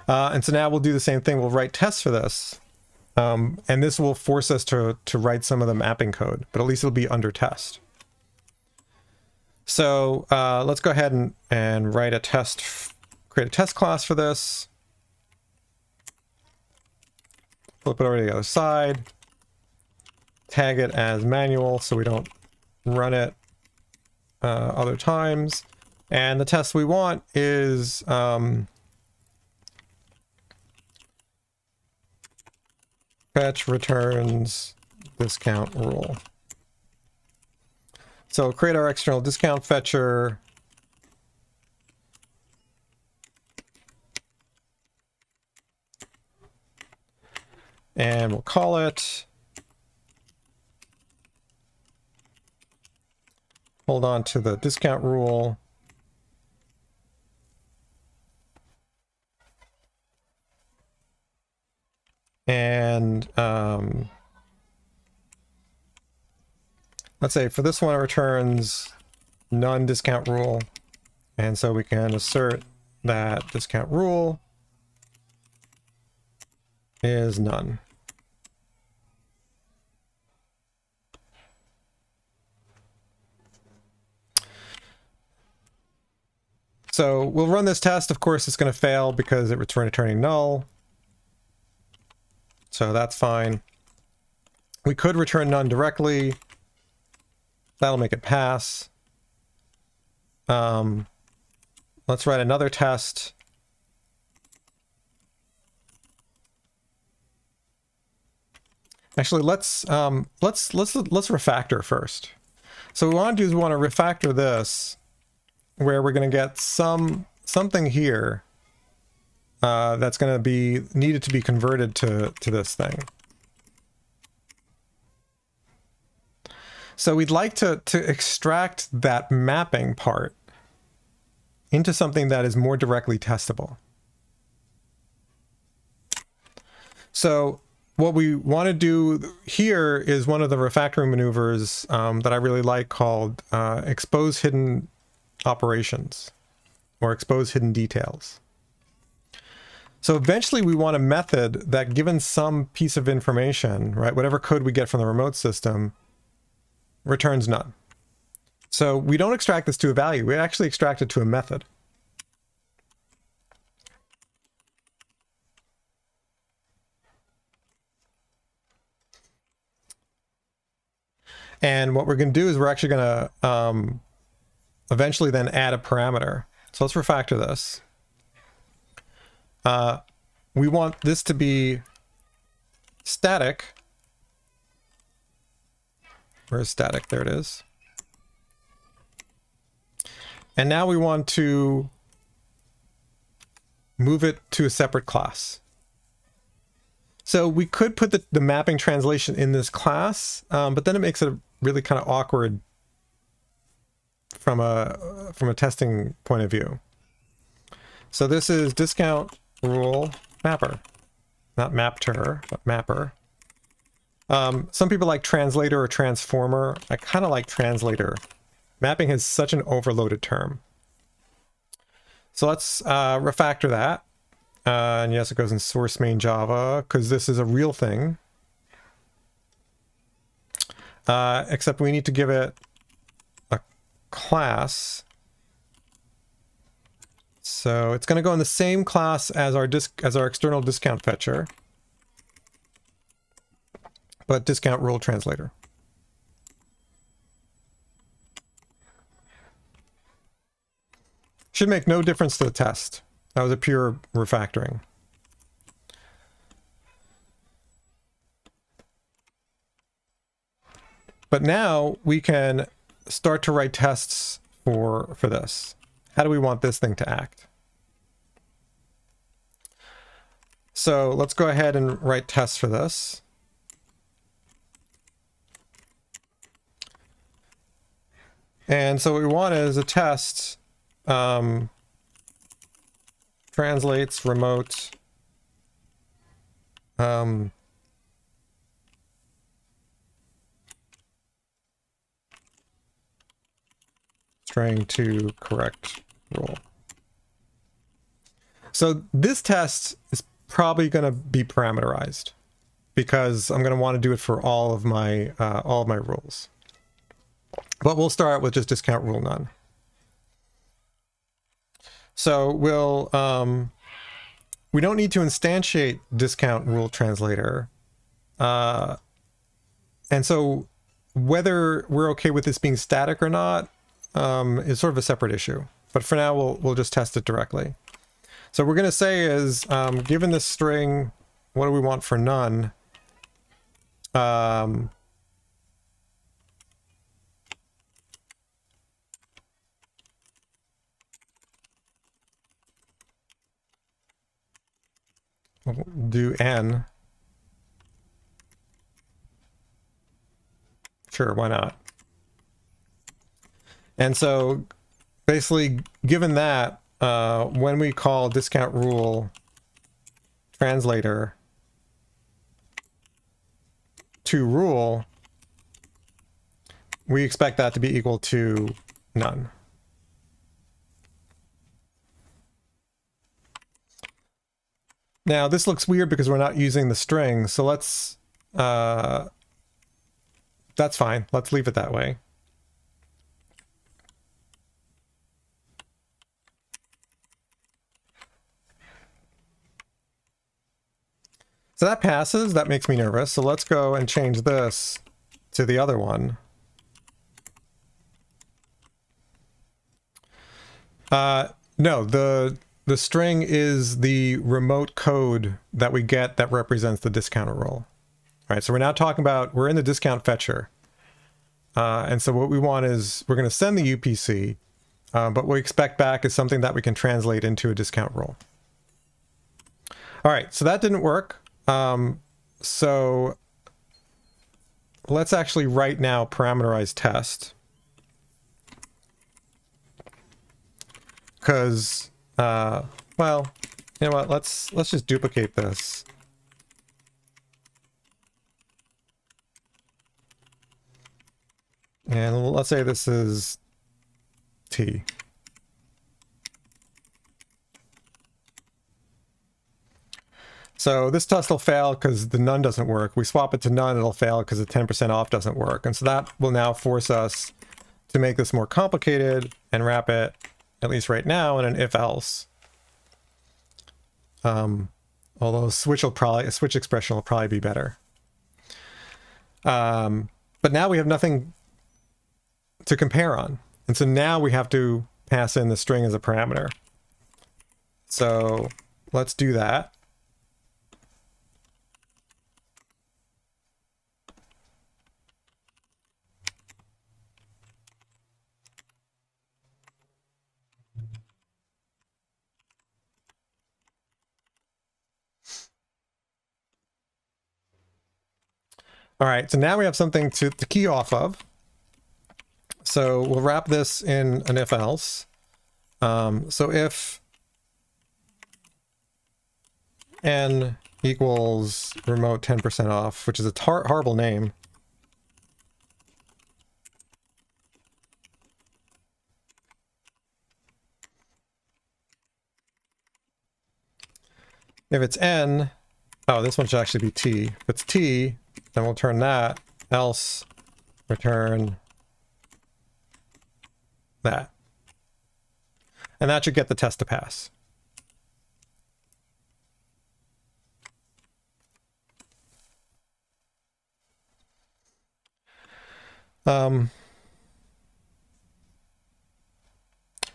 And so now we'll do the same thing. We'll write tests for this. And this will force us to write some of the mapping code, but at least it'll be under test. So let's go ahead and write a test, create a test class for this. Flip it over to the other side. Tag it as manual so we don't run it other times. And the test we want is fetch returns discount rule. So create our external discount fetcher. And we'll call it. Hold on to the discount rule. And let's say for this one it returns none discount rule. And so we can assert that discount rule is none. So we'll run this test. Of course, it's going to fail because it's returning null. So that's fine. We could return none directly. That'll make it pass. Let's write another test. Actually, let's refactor first. So what we want to do is we want to refactor this, where we're going to get something here that's going to be needed to be converted to this thing. So we'd like to extract that mapping part into something that is more directly testable. So what we want to do here is one of the refactoring maneuvers that I really like, called expose hidden operations, or expose hidden details. So eventually we want a method that, given some piece of information, right, whatever code we get from the remote system, returns none. So we don't extract this to a value, we actually extract it to a method. And what we're going to do is we're actually going to eventually then add a parameter. So let's refactor this. We want this to be static. Where's static? There it is. And now we want to move it to a separate class. So we could put the mapping translation in this class, but then it makes it really kind of awkward from a testing point of view. So this is discount rule mapper, not mapter, but mapper. Some people like translator or transformer. I kind of like translator. Mapping is such an overloaded term. So let's refactor that. And yes, it goes in source main Java, because this is a real thing. Except we need to give it a class. So it's going to go in the same class as our external discount fetcher, but discount rule translator. Should make no difference to the test. That was a pure refactoring. But now we can start to write tests for this. How do we want this thing to act? So let's go ahead and write tests for this. And so what we want is a test translates remote string to correct rule. So this test is probably going to be parameterized, because I'm going to want to do it for all of my rules. But we'll start with just discount rule none. So we'll we don't need to instantiate discount rule translator, and so whether we're okay with this being static or not is sort of a separate issue. But for now, we'll just test it directly. So what we're going to say is, given this string, what do we want for none? We'll do n. Sure, why not? And so basically, given that, when we call discount rule translator to rule, we expect that to be equal to none. Now this looks weird because we're not using the string, so let's, that's fine. Let's leave it that way. So that passes, that makes me nervous. So let's go and change this to the other one. No, the string is the remote code that we get that represents the discounter rule. All right, so we're now talking about, we're in the discount fetcher. And so what we want is, we're going to send the UPC, but what we expect back is something that we can translate into a discount rule. All right, so that didn't work. So let's actually write now parameterized test. Because, well, you know what, let's just duplicate this. And let's say this is T. So this test will fail because the none doesn't work. We swap it to none, it'll fail because the 10% off doesn't work. And so that will now force us to make this more complicated and wrap it, at least right now, in an if-else. Although switch expression will probably be better. But now we have nothing to compare on. And so now we have to pass in the string as a parameter. So let's do that. All right, so now we have something to key off of. So we'll wrap this in an if-else. So if n equals remote 10% off, which is a horrible name. If it's n, oh, this one should actually be t. If it's t, then we'll turn that, else return that. And that should get the test to pass. Doing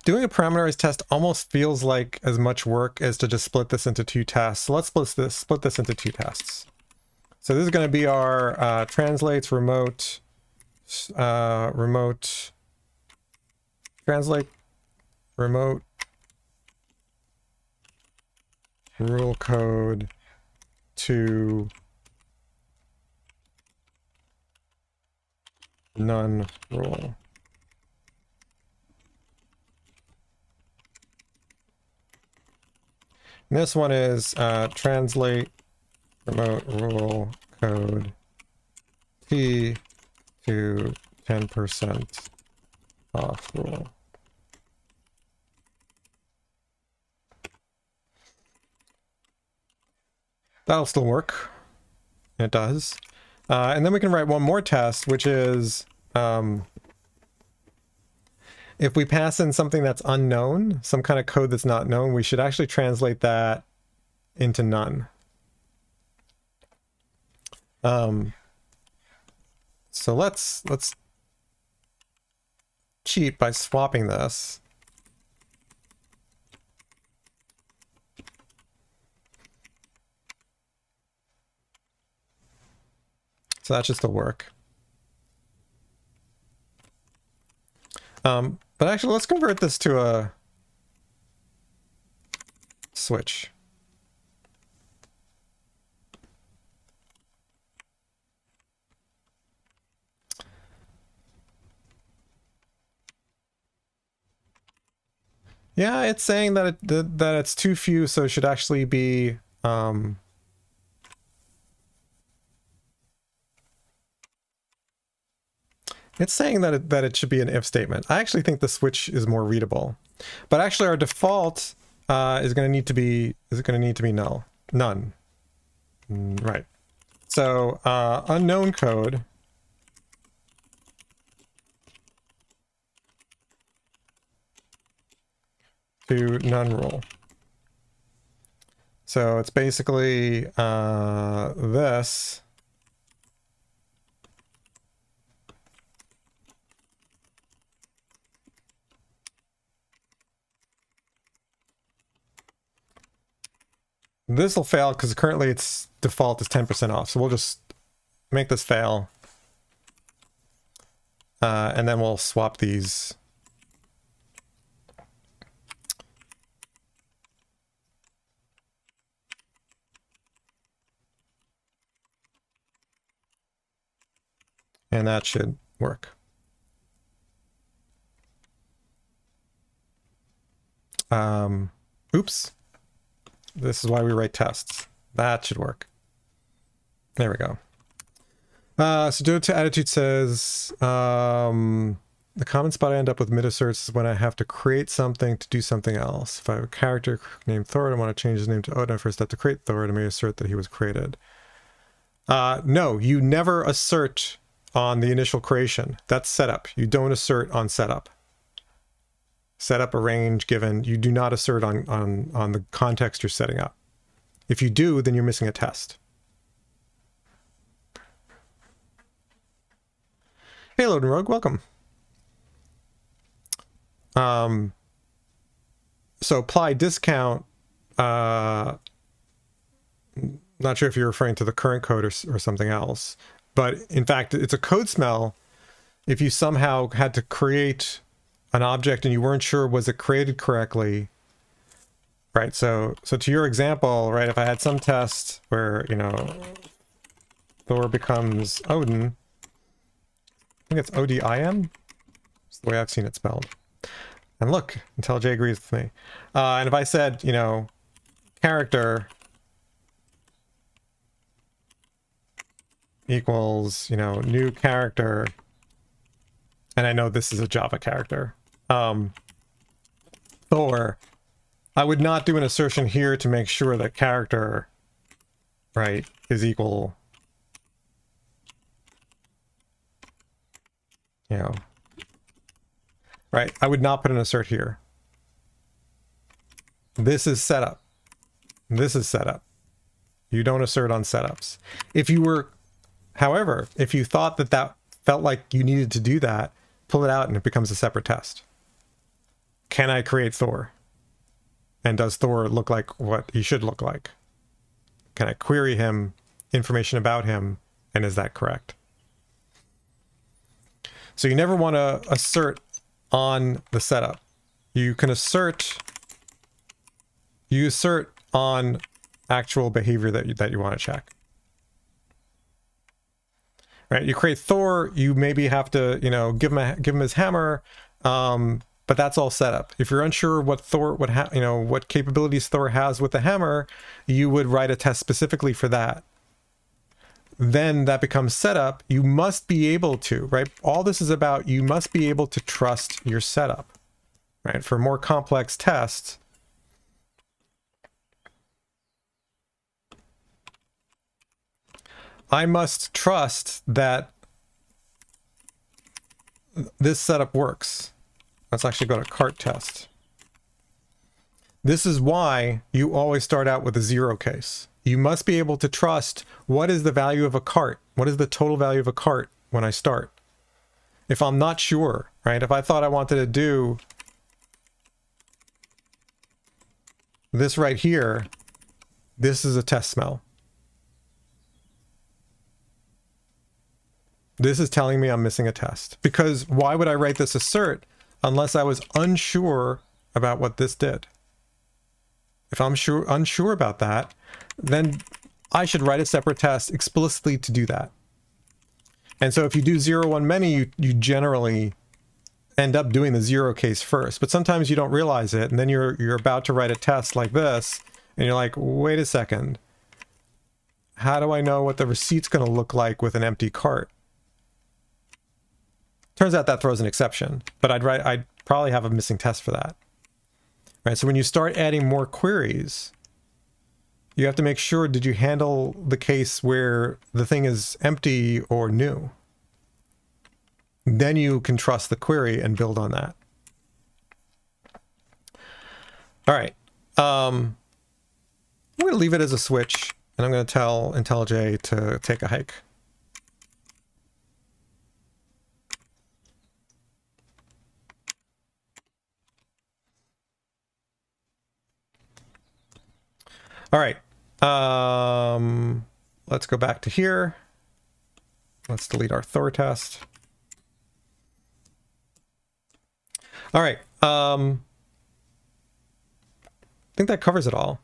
a parameterized test almost feels like as much work as to just split this into two tests. So let's split this into two tests. So this is going to be our translates remote, translate remote rule code to none rule. And this one is translate remote rule code T to 10% off rule. That'll still work. It does. And then we can write one more test, which is if we pass in something that's unknown, some kind of code that's not known, we should actually translate that into none. So let's cheat by swapping this. So that should still work. But actually, let's convert this to a switch. Yeah, it's saying that that it's too few, so it should actually be It's saying that it should be an if statement. I actually think the switch is more readable. But actually our default is going to need to be null. None. Right. So unknown code to none rule. So it's basically this. This will fail because currently its default is 10% off. So we'll just make this fail. And then we'll swap these. And that should work. Oops. This is why we write tests. That should work. There we go. So do it to attitude says, the common spot I end up with mid asserts is when I have to create something to do something else. If I have a character named Thor and I want to change his name to Odin, I first have to create Thor and I may assert that he was created. No, you never assert on the initial creation. That's setup. You don't assert on setup. Setup, arrange, given. You do not assert on the context you're setting up. If you do, then you're missing a test. Hey, Loden Rogue, welcome. So apply discount. Not sure if you're referring to the current code or something else. But in fact, it's a code smell if you somehow had to create an object and you weren't sure was it created correctly, right? So to your example, right, if I had some test where, you know, Thor becomes Odin, I think it's O-D-I-N. It's the way I've seen it spelled. And look, IntelliJ agrees with me. And if I said, you know, character equals, you know, new character, and I know this is a Java character, Thor, I would not do an assertion here to make sure that character, right, is equal, you know, right? I would not put an assert here. This is setup. This is setup. You don't assert on setups. If you were, however, if you thought that that felt like you needed to do that, pull it out and it becomes a separate test. Can I create Thor? And does Thor look like what he should look like? Can I query him, information about him, and is that correct? So you never want to assert on the setup. You can assert, you assert on actual behavior that you want to check. Right, you create Thor, you maybe have to, you know, give him his hammer, but that's all set up. If you're unsure what Thor would have, you know, what capabilities Thor has with the hammer, you would write a test specifically for that. Then that becomes setup. You must be able to, right? All this is about, you must be able to trust your setup, right? For more complex tests, I must trust that this setup works. Let's actually go to cart test. This is why you always start out with a 0 case. You must be able to trust what is the value of a cart? What is the total value of a cart when I start? If I'm not sure, right? If I thought I wanted to do this right here, this is a test smell. This is telling me I'm missing a test. Because why would I write this assert unless I was unsure about what this did? If I'm unsure about that, then I should write a separate test explicitly to do that. And so if you do 0, 1 many, you generally end up doing the 0 case first. But sometimes you don't realize it, and then you're about to write a test like this, and you're like, wait a second. How do I know what the receipt's going to look like with an empty cart? Turns out that throws an exception, but I'd probably have a missing test for that. Right, so when you start adding more queries, you have to make sure, did you handle the case where the thing is empty or new? Then you can trust the query and build on that. All right. I'm going to leave it as a switch, and I'm going to tell IntelliJ to take a hike. All right. Let's go back to here. Let's delete our Thor test. All right. I think that covers it all.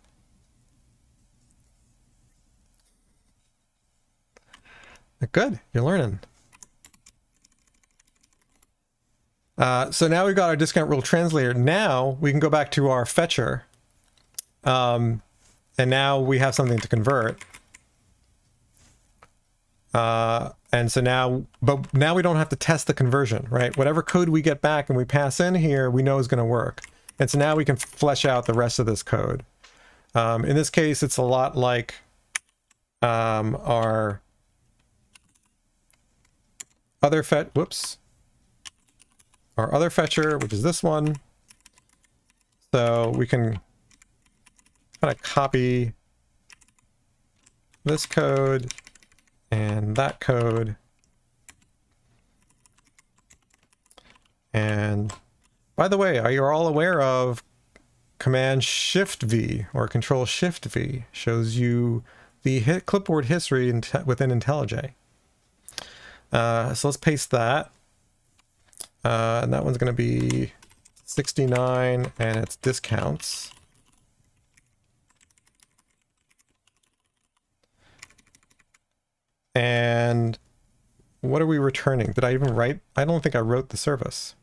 Good. You're learning. So now we've got our discount rule translator. Now we can go back to our fetcher. And now we have something to convert. And so now, but now we don't have to test the conversion, right? Whatever code we get back and we pass in here, we know is going to work. And so now we can flesh out the rest of this code. In this case, it's a lot like our other our other fetcher, which is this one. So we can kind of copy this code and that code. And by the way, are you all aware of Command Shift V or Control Shift V shows you the clipboard history within IntelliJ. So let's paste that. And that one's going to be 69 and it's discounts. And what are we returning? Did I even write? I don't think I wrote the service.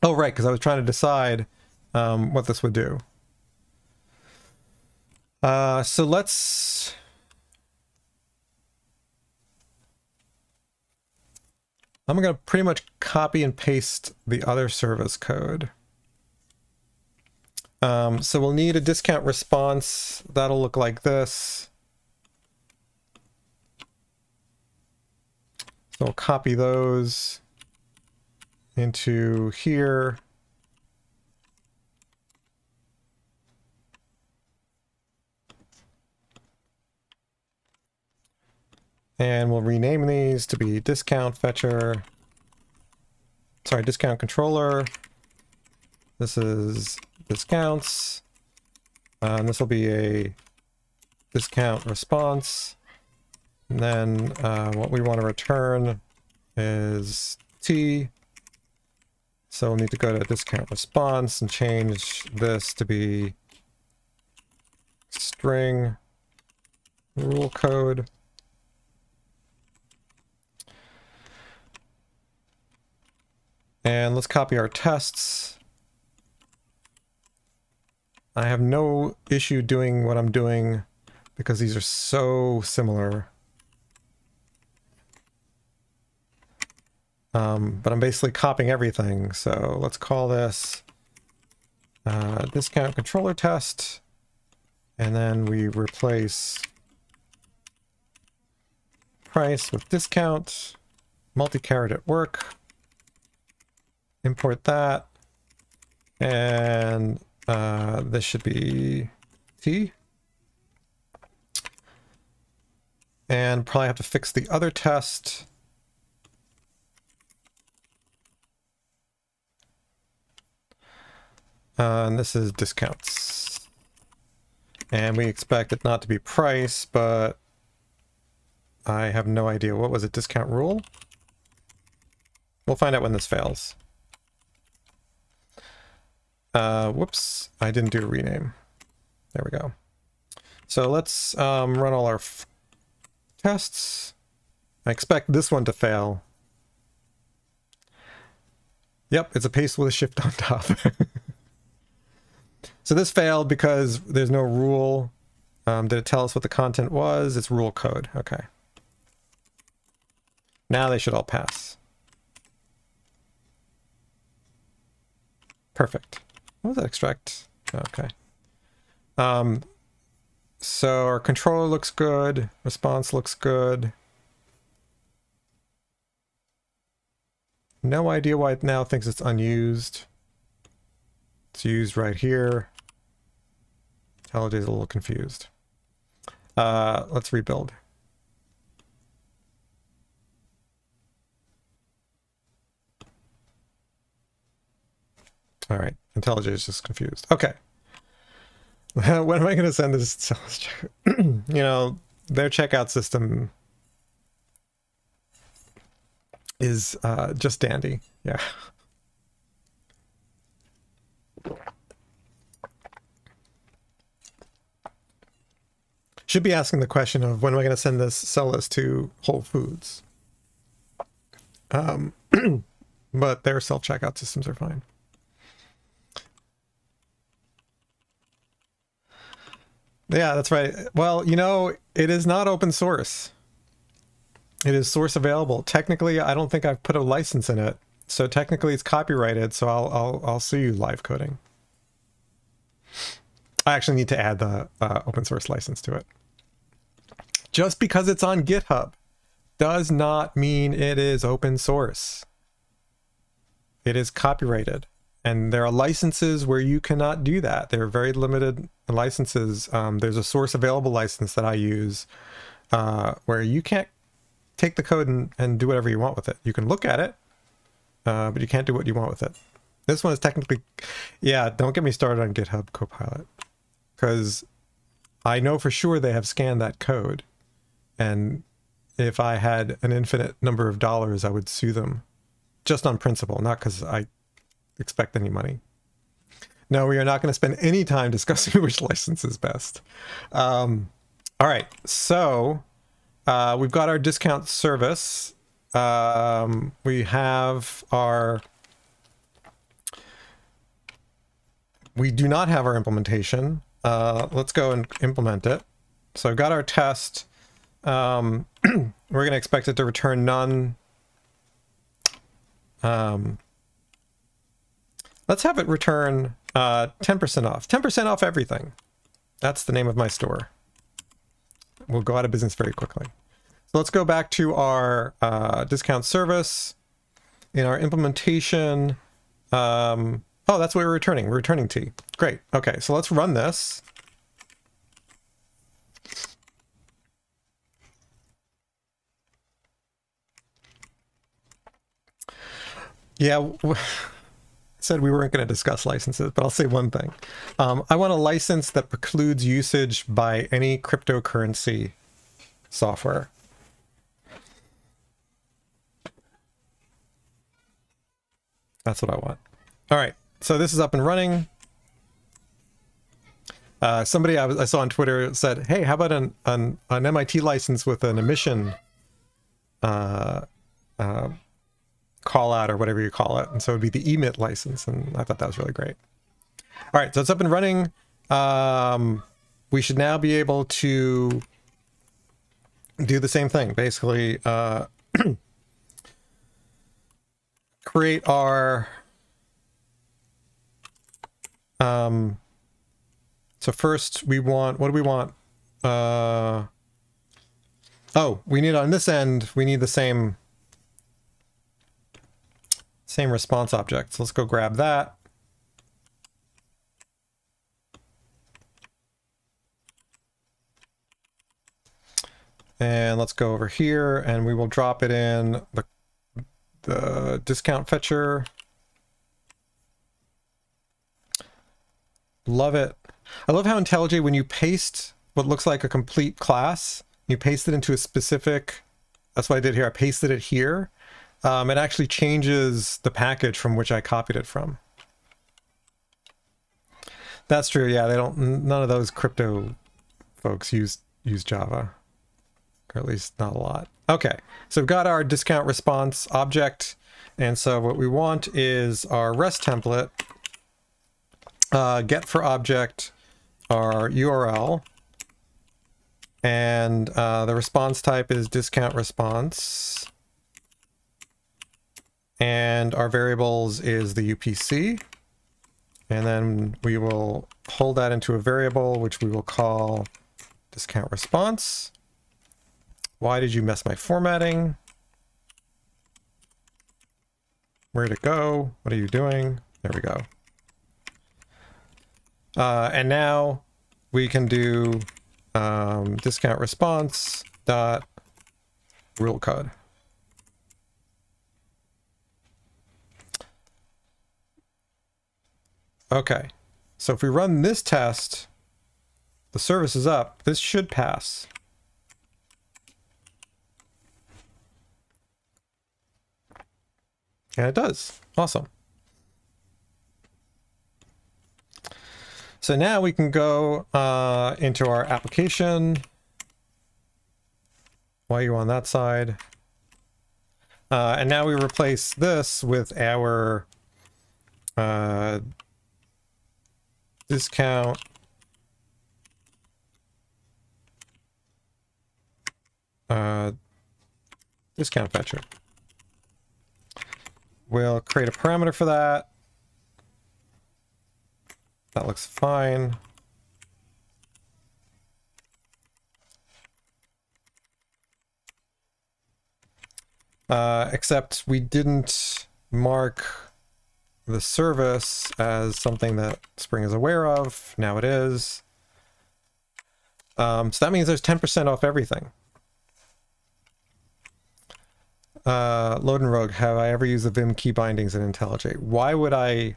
Oh, right, because I was trying to decide what this would do. So let's... I'm going to pretty much copy and paste the other service code. So we'll need a discount response. That'll look like this. So we'll copy those into here. And we'll rename these to be discount fetcher. Sorry, discount controller. This is discounts. And this will be a discount response. And then what we want to return is T. So we'll need to go to discount response and change this to be string rule code. And let's copy our tests. I have no issue doing what I'm doing because these are so similar. But I'm basically copying everything. So let's call this discount controller test. And then we replace price with discount, multi-caret at work. Import that. And this should be T. And probably have to fix the other test. And this is discounts. And we expect it not to be price, but I have no idea. What was it? Discount rule? We'll find out when this fails. Whoops, I didn't do a rename. There we go. So let's run all our tests. I expect this one to fail. Yep, it's a paste with a shift on top. So this failed because there's no rule. Did it tell us what the content was? It's rule code. Okay. Now they should all pass. Perfect. What was that extract? Okay. So our controller looks good. Response looks good. No idea why it now thinks it's unused. It's used right here. IntelliJ's a little confused. Let's rebuild. All right, IntelliJ is just confused. Okay. When am I going to send this to sales check? You know, their checkout system is just dandy. Yeah. Should be asking the question of when am I going to sell this to Whole Foods? But their self-checkout systems are fine. Yeah, that's right. Well, you know, it is not open source. It is source available. Technically, I don't think I've put a license in it. So technically it's copyrighted, so I'll sue you live coding. I actually need to add the open source license to it. Just because it's on GitHub does not mean it is open source. It is copyrighted. And there are licenses where you cannot do that. There are very limited licenses. There's a source available license that I use where you can't take the code and do whatever you want with it. You can look at it, but you can't do what you want with it. This one is technically, yeah, don't get me started on GitHub Copilot, because I know for sure they have scanned that code. And if I had an infinite number of dollars, I would sue them just on principle, not because I expect any money. No, we are not going to spend any time discussing which license is best. All right, so we've got our discount service. We have our... We do not have our implementation. Let's go and implement it. So I've got our test. We're going to expect it to return none. Let's have it return 10% off. 10% off everything. That's the name of my store. We'll go out of business very quickly. So let's go back to our discount service. In our implementation, oh, that's what we're returning. We're returning T. Great. Okay, so let's run this. Yeah, said we weren't going to discuss licenses, but I'll say one thing. I want a license that precludes usage by any cryptocurrency software. That's what I want. All right, so this is up and running. Somebody I saw on Twitter said, hey, how about an MIT license with an emission call out or whatever you call it? And so it would be the emit license, and I thought that was really great. All right, so it's up and running. We should now be able to do the same thing, basically create our so first we want, what do we want? Oh, we need on this end, we need the same response object. So let's go grab that. And let's go over here and we will drop it in the discount fetcher. Love it. I love how IntelliJ, when you paste what looks like a complete class, you paste it into a specific, that's what I did here. I pasted it here. It actually changes the package from which I copied it from. That's true. Yeah, they don't. None of those crypto folks use Java, or at least not a lot. Okay, so we've got our discount response object, and so what we want is our REST template. Get for object our URL, and the response type is discount response. And our variables is the UPC. And then we will hold that into a variable, which we will call discount response. Why did you mess my formatting? Where'd it go? What are you doing? There we go. And now we can do discount response dot rule code. Okay, so if we run this test, the service is up. This should pass. And it does. Awesome. So now we can go into our application. While you're on that side. And now we replace this with our discount discount fetcher. We'll create a parameter for that. That looks fine. Except we didn't mark the service as something that Spring is aware of. Now it is. So that means there's 10% off everything. Load and Rogue, have I ever used the Vim key bindings in IntelliJ? Why would I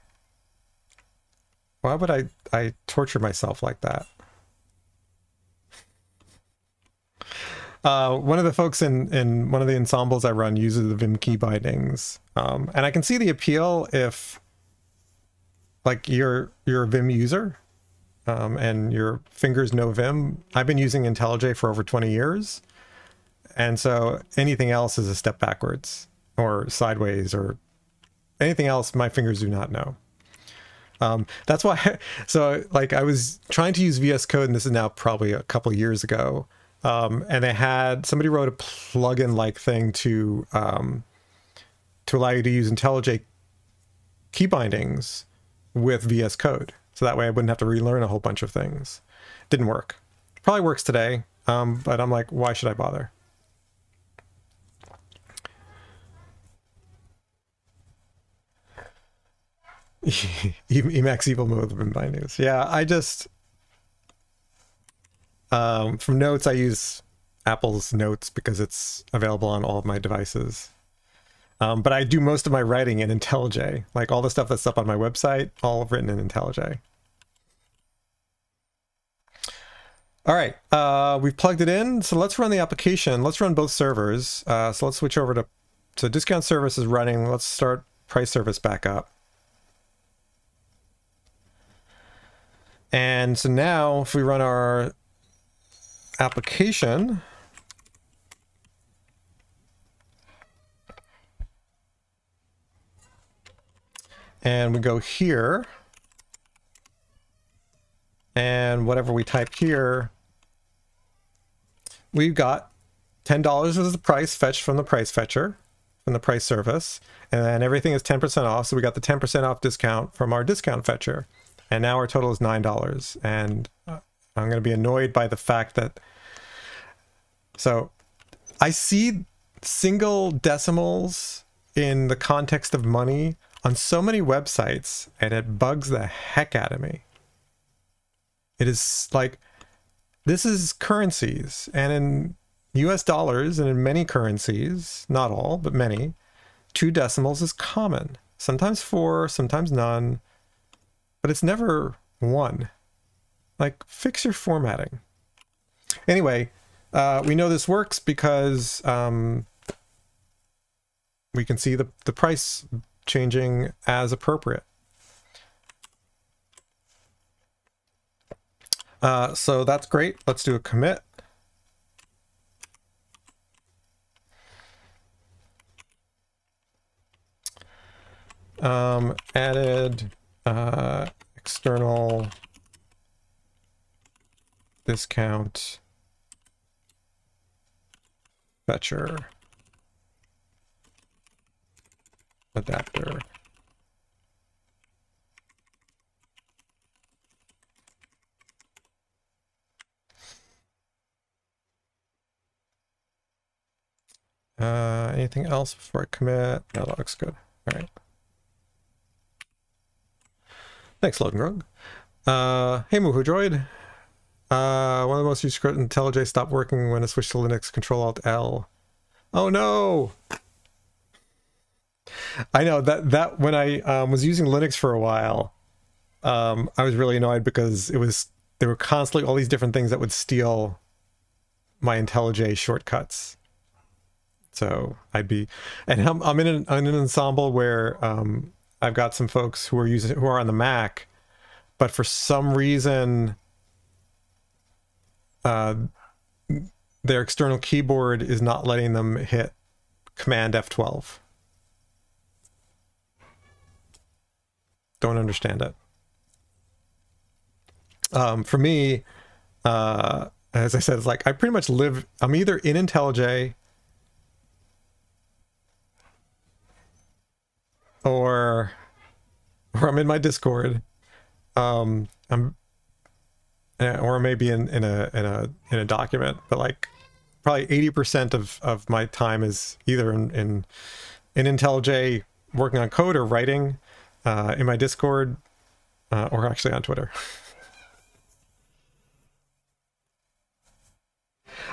torture myself like that? One of the folks in one of the ensembles I run uses the Vim key bindings. And I can see the appeal if like you're a Vim user and your fingers know Vim. I've been using IntelliJ for over 20 years. And so anything else is a step backwards or sideways or anything else my fingers do not know. That's why, so like I was trying to use VS Code, and this is now probably a couple years ago. And they had, somebody wrote a plugin like thing to allow you to use IntelliJ key bindings with VS Code. So that way I wouldn't have to relearn a whole bunch of things. Didn't work. Probably works today. But I'm like, why should I bother? Emacs evil mode with bindings. Yeah, I just from notes I use Apple's Notes because it's available on all of my devices. But I do most of my writing in IntelliJ, like all the stuff that's up on my website, all written in IntelliJ. All right, we've plugged it in, so let's run the application. Let's run both servers. So let's switch over to, so discount service is running. Let's start price service back up. And so now if we run our application, and we go here, and whatever we type here, we've got $10 was the price fetched from the price fetcher, from the price service, and then everything is 10% off, so we got the 10% off discount from our discount fetcher. And now our total is $9. And I'm going to be annoyed by the fact that, so I see single decimals in the context of money on so many websites, and it bugs the heck out of me. It is like, this is currencies, and in US dollars and in many currencies, not all, but many, 2 decimals is common. Sometimes 4, sometimes none. But it's never 1. Like, fix your formatting. Anyway, we know this works because we can see the price changing as appropriate. So that's great. Let's do a commit. Added external discount fetcher adapter. Anything else before I commit? No, that looks good. All right. Thanks, Logan Grog. Hey, Moohoo Droid. One of the most used script in IntelliJ stopped working when I switched to Linux. Control-Alt-L. Oh no! I know that when I was using Linux for a while, I was really annoyed because there were constantly all these different things that would steal my IntelliJ shortcuts. So and I'm in an ensemble where I've got some folks who are on the Mac, but for some reason their external keyboard is not letting them hit Command F12. Don't understand it. For me, as I said, it's like I pretty much I'm either in IntelliJ or I'm in my Discord, or maybe in a document, but like probably 80% of my time is either in IntelliJ working on code or writing, in my Discord, or actually on Twitter.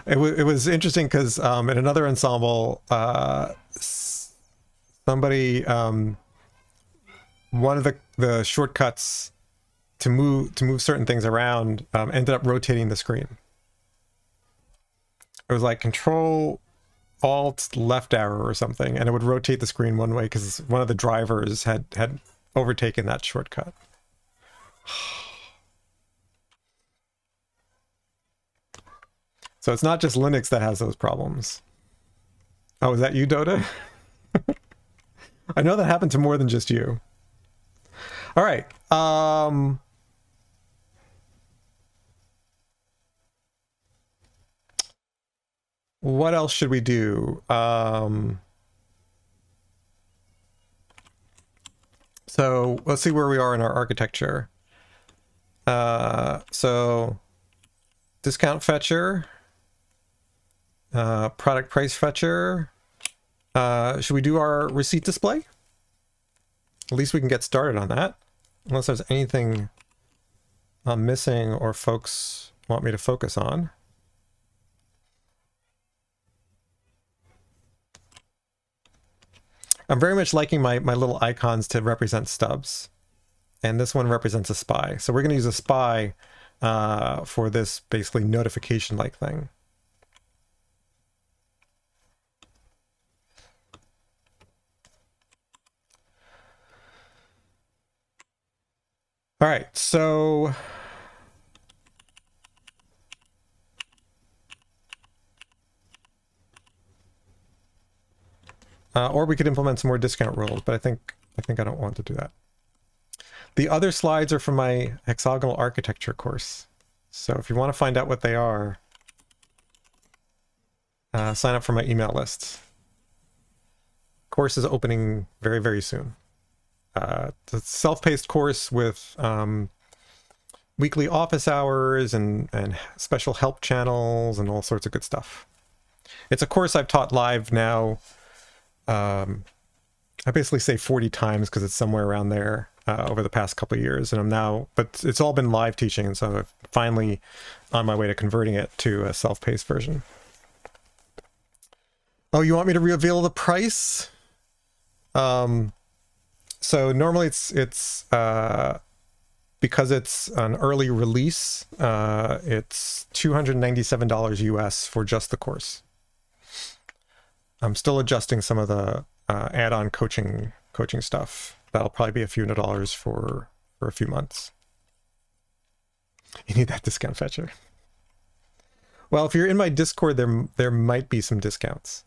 It was interesting because in another ensemble, somebody one of the shortcuts to move certain things around ended up rotating the screen. It was like Control Alt left arrow or something, and it would rotate the screen one way because one of the drivers had overtaken that shortcut. So it's not just Linux that has those problems. Oh, is that you, Dota? I know that happened to more than just you. All right. What else should we do? So let's see where we are in our architecture. So discount fetcher, product price fetcher. Should we do our receipt display? At least we can get started on that. Unless there's anything I'm missing or folks want me to focus on. I'm very much liking my little icons to represent stubs. And this one represents a spy. So we're going to use a spy for this basically notification-like thing. All right, so or we could implement some more discount rules, but I think I don't want to do that. The other slides are from my hexagonal architecture course. So if you want to find out what they are, sign up for my email list. Course is opening very, very soon. It's a self-paced course with weekly office hours and special help channels and all sorts of good stuff. It's a course I've taught live now. I basically say 40 times because it's somewhere around there over the past couple of years, and but it's all been live teaching, and so I'm finally on my way to converting it to a self-paced version. Oh, you want me to reveal the price? So normally it's because it's an early release, it's $297 US for just the course. I'm still adjusting some of the add-on coaching stuff. That'll probably be a few $100s for a few months. You need that discount fetcher. Well, if you're in my Discord, there might be some discounts.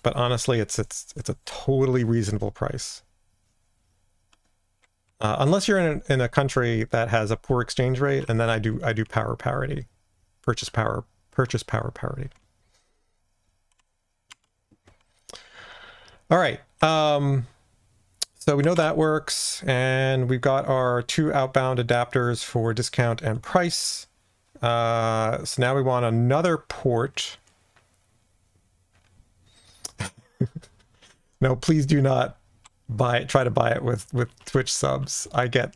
But honestly, it's a totally reasonable price. Unless you're in a country that has a poor exchange rate, and then I do power parity, purchase power parity. All right. So we know that works, and we've got our 2 outbound adapters for discount and price. So now we want another port. No, please do not try to buy it with Twitch subs. I get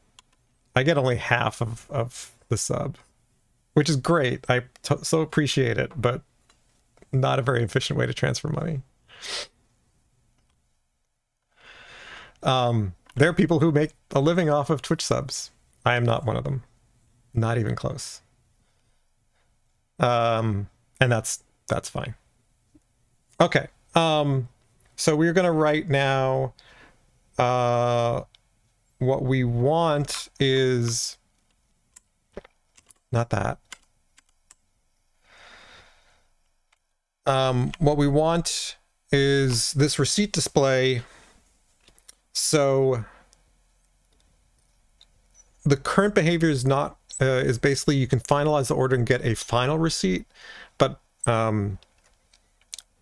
only half of the sub, which is great. I so appreciate it, but not a very efficient way to transfer money. There are people who make a living off of Twitch subs. I am not one of them. Not even close. And that's fine. Okay. So we're going to write now, what we want is not that. What we want is this receipt display. So the current behavior is not, is basically you can finalize the order and get a final receipt, but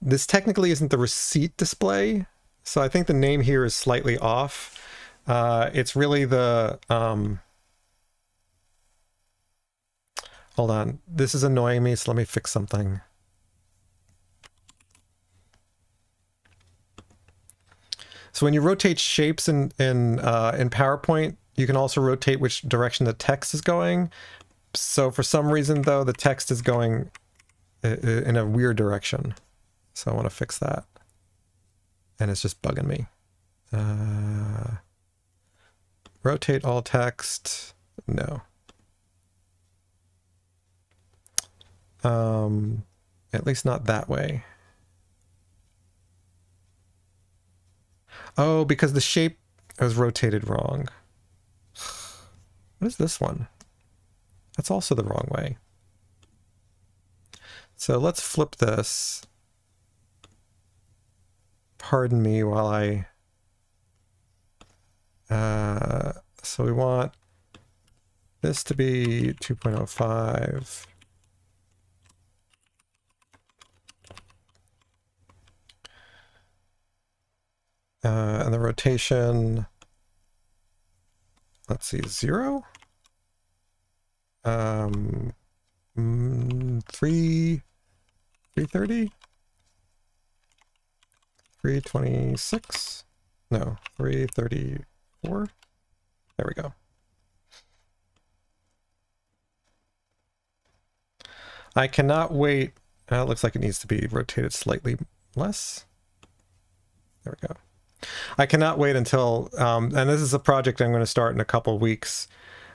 this technically isn't the receipt display. So I think the name here is slightly off. It's really the, hold on, this is annoying me, so let me fix something. So when you rotate shapes in PowerPoint, you can also rotate which direction the text is going. So for some reason, though, the text is going in a weird direction. So I want to fix that. And it's just bugging me. Rotate all text. No. At least not that way. Oh, because the shape was rotated wrong. What is this one? That's also the wrong way. So let's flip this. Pardon me while I... so we want this to be 2.05. And the rotation, let's see, 0? 330? 326? No, 334? There we go. I cannot wait. It looks like it needs to be rotated slightly less. There we go. I cannot wait until, and this is a project I'm going to start in a couple weeks.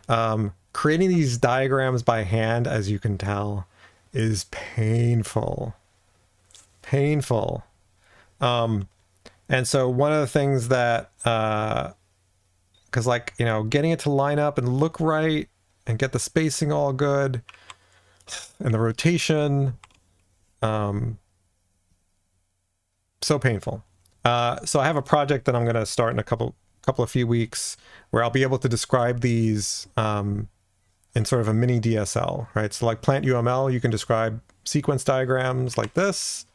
Creating these diagrams by hand, as you can tell, is painful. Painful. And so one of the things that, because like, you know, getting it to line up and look right and get the spacing all good and the rotation, so painful. So I have a project that I'm going to start in a few weeks where I'll be able to describe these in sort of a mini DSL, right? So like Plant UML, you can describe sequence diagrams like this,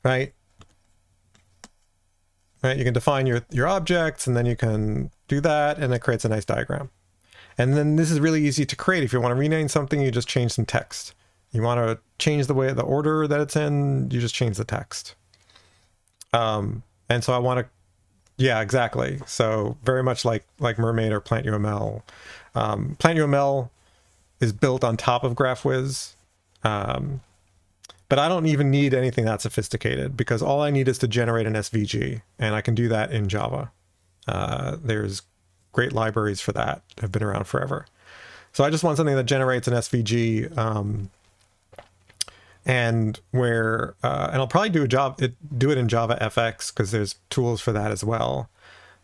right? Right, you can define your objects, and then you can do that, and it creates a nice diagram. And then this is really easy to create. If you want to rename something, you just change some text. You want to change the way, the order that it's in, you just change the text. And so I want to, yeah, exactly. So very much like Mermaid or Plant UML. Plant UML is built on top of GraphWiz. But I don't even need anything that sophisticated, because all I need is to generate an SVG, and I can do that in Java. There's great libraries for that, have been around forever. So I just want something that generates an SVG, and I'll probably do it in Java FX, because there's tools for that as well.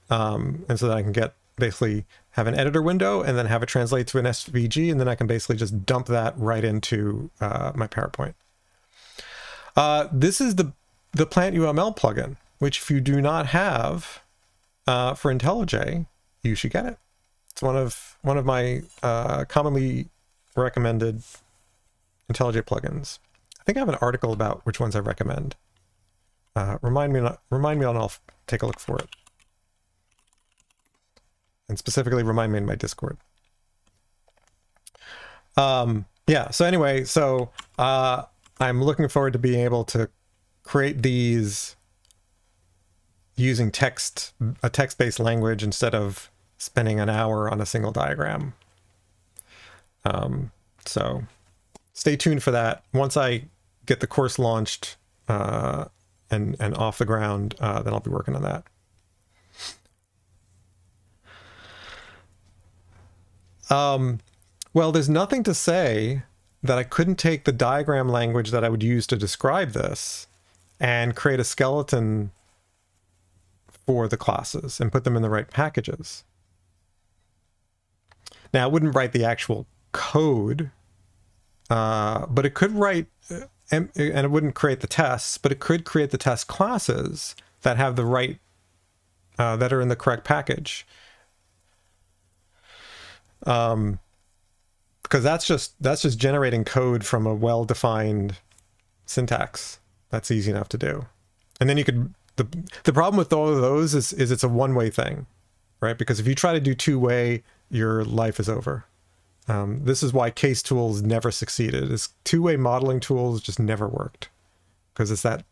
And so that I can basically have an editor window and then have it translate to an SVG, and then I can basically just dump that right into my PowerPoint. This is the Plant UML plugin, which if you do not have for IntelliJ, you should get it. It's one of my commonly recommended IntelliJ plugins. I think I have an article about which ones I recommend. Remind me and I'll take a look for it. And specifically remind me in my Discord. Yeah, so anyway, so I'm looking forward to being able to create these using a text-based language instead of spending an hour on a single diagram. So stay tuned for that. Once I get the course launched and off the ground, then I'll be working on that. Well, there's nothing to say that I couldn't take the diagram language that I would use to describe this and create a skeleton for the classes and put them in the right packages. Now, I wouldn't write the actual code, but it could write, and it wouldn't create the tests, but it could create the test classes that have the right, that are in the correct package. Because that's just generating code from a well-defined syntax. That's easy enough to do. And then you could, the problem with all of those is it's a one-way thing, right? Because if you try to do two-way, your life is over. This is why case tools never succeeded. Is two-way modeling tools just never worked. Because it's that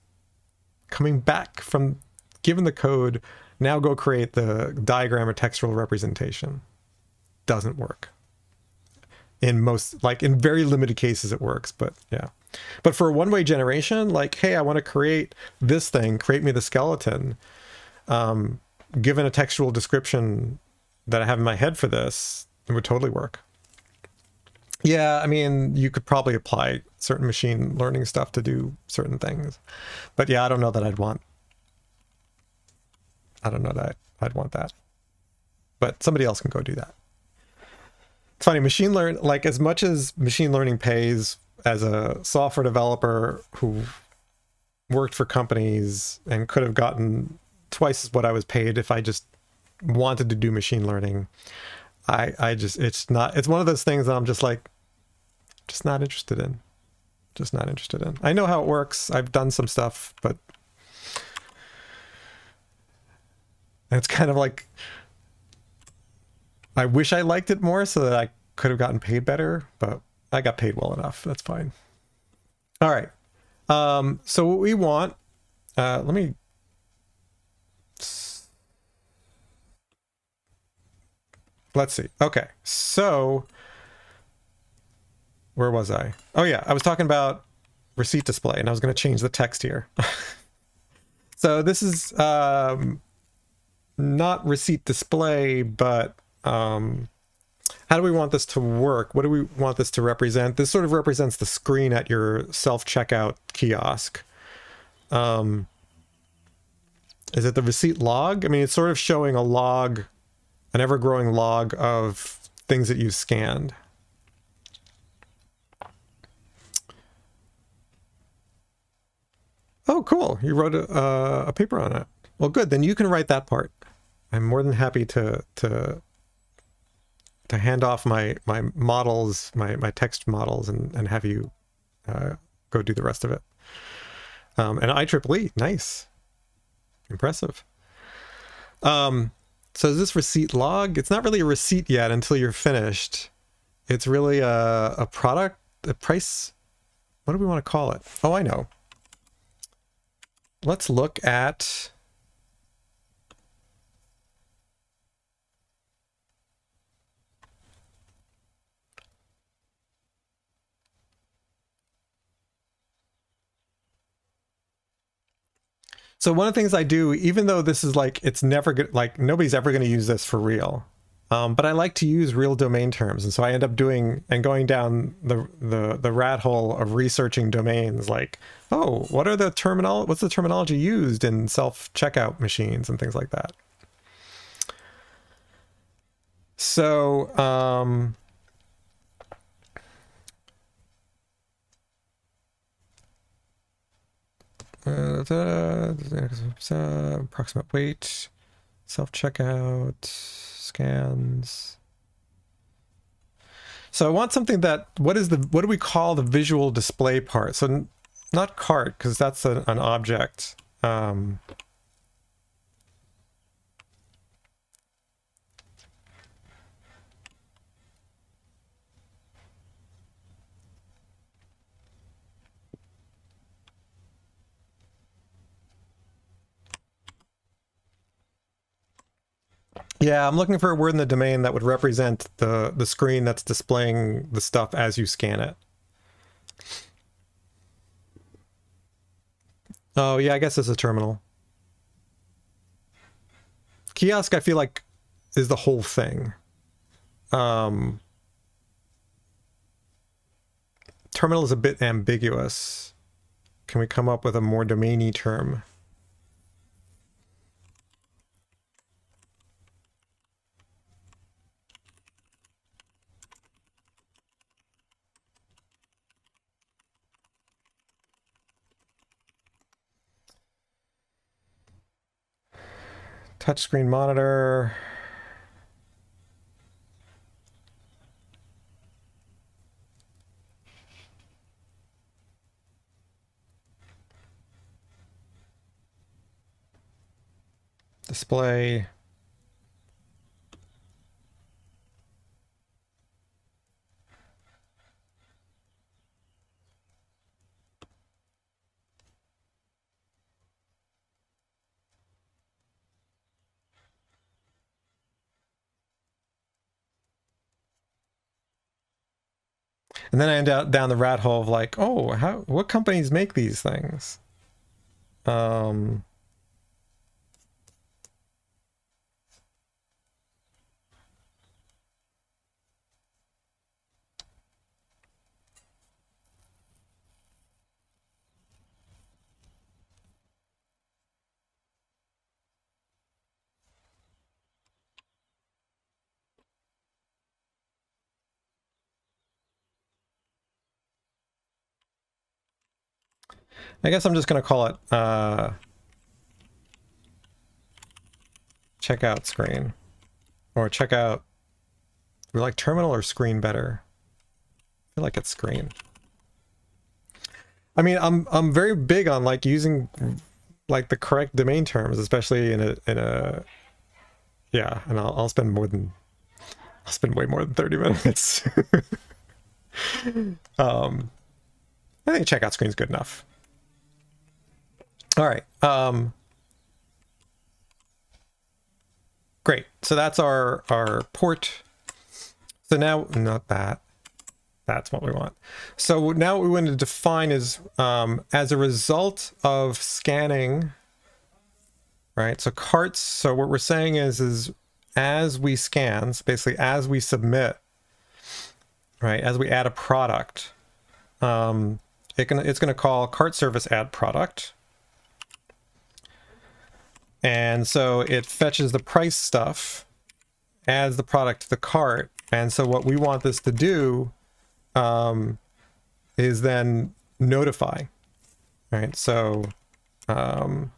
coming back from given the code, now go create the diagram or textual representation. Doesn't work. In most, like in very limited cases it works, but yeah. But for a one-way generation, like, hey, I want to create this thing, create me the skeleton, given a textual description that I have in my head for this, it would totally work. Yeah, I mean, you could probably apply certain machine learning stuff to do certain things. But yeah, I don't know that I'd want that. But somebody else can go do that. It's funny, like as much as machine learning pays as a software developer who worked for companies and could have gotten twice as what I was paid if I just wanted to do machine learning, it's one of those things that I'm just like, just not interested in. Just not interested in. I know how it works. I've done some stuff, but it's kind of like, I wish I liked it more so that I could have gotten paid better, but I got paid well enough. That's fine. All right. So what we want, let's see. Okay. So where was I? Oh yeah, I was talking about receipt display and I was going to change the text here. So this is not receipt display, but how do we want this to work? What do we want this to represent? This sort of represents the screen at your self-checkout kiosk. Is it the receipt log? I mean, it's sort of showing a log, an ever-growing log of things that you've scanned. Oh, cool. You wrote a paper on it. Well, good. Then you can write that part. I'm more than happy to hand off my models, my text models, and have you go do the rest of it. And IEEE, nice, impressive. So is this receipt log? It's not really a receipt yet until you're finished. It's really a product, a price. What do we want to call it? Oh, I know. Let's look at. So one of the things I do, even though this is like, it's never good, like nobody's ever going to use this for real. But I like to use real domain terms. And so I end up doing and going down the rat hole of researching domains like, oh, what's the terminology used in self-checkout machines and things like that. So, approximate weight, self-checkout, scans. So I want something that, what do we call the visual display part? So not cart, because that's an object. Yeah, I'm looking for a word in the domain that would represent the screen that's displaying the stuff as you scan it. Oh, yeah, I guess it's a terminal. Kiosk, I feel like, is the whole thing. Terminal is a bit ambiguous. Can we come up with a more domainy term? Touchscreen monitor. Display. And then I end up down the rat hole of like, oh, what companies make these things? I guess I'm just going to call it checkout screen, or checkout. We like terminal or screen better? I feel like it's screen. I mean, I'm very big on like using like the correct domain terms, especially in a yeah. And I'll spend way more than 30 minutes. I think checkout screen is good enough. All right. Great. So that's our port. So now, not that. That's what we want. So now what we want to define is as a result of scanning, right? So carts. So what we're saying is as we scan, so basically as we submit, right? As we add a product, it's going to call cart service add product. And so it fetches the price stuff, adds the product to the cart. And so what we want this to do is then notify, right? So and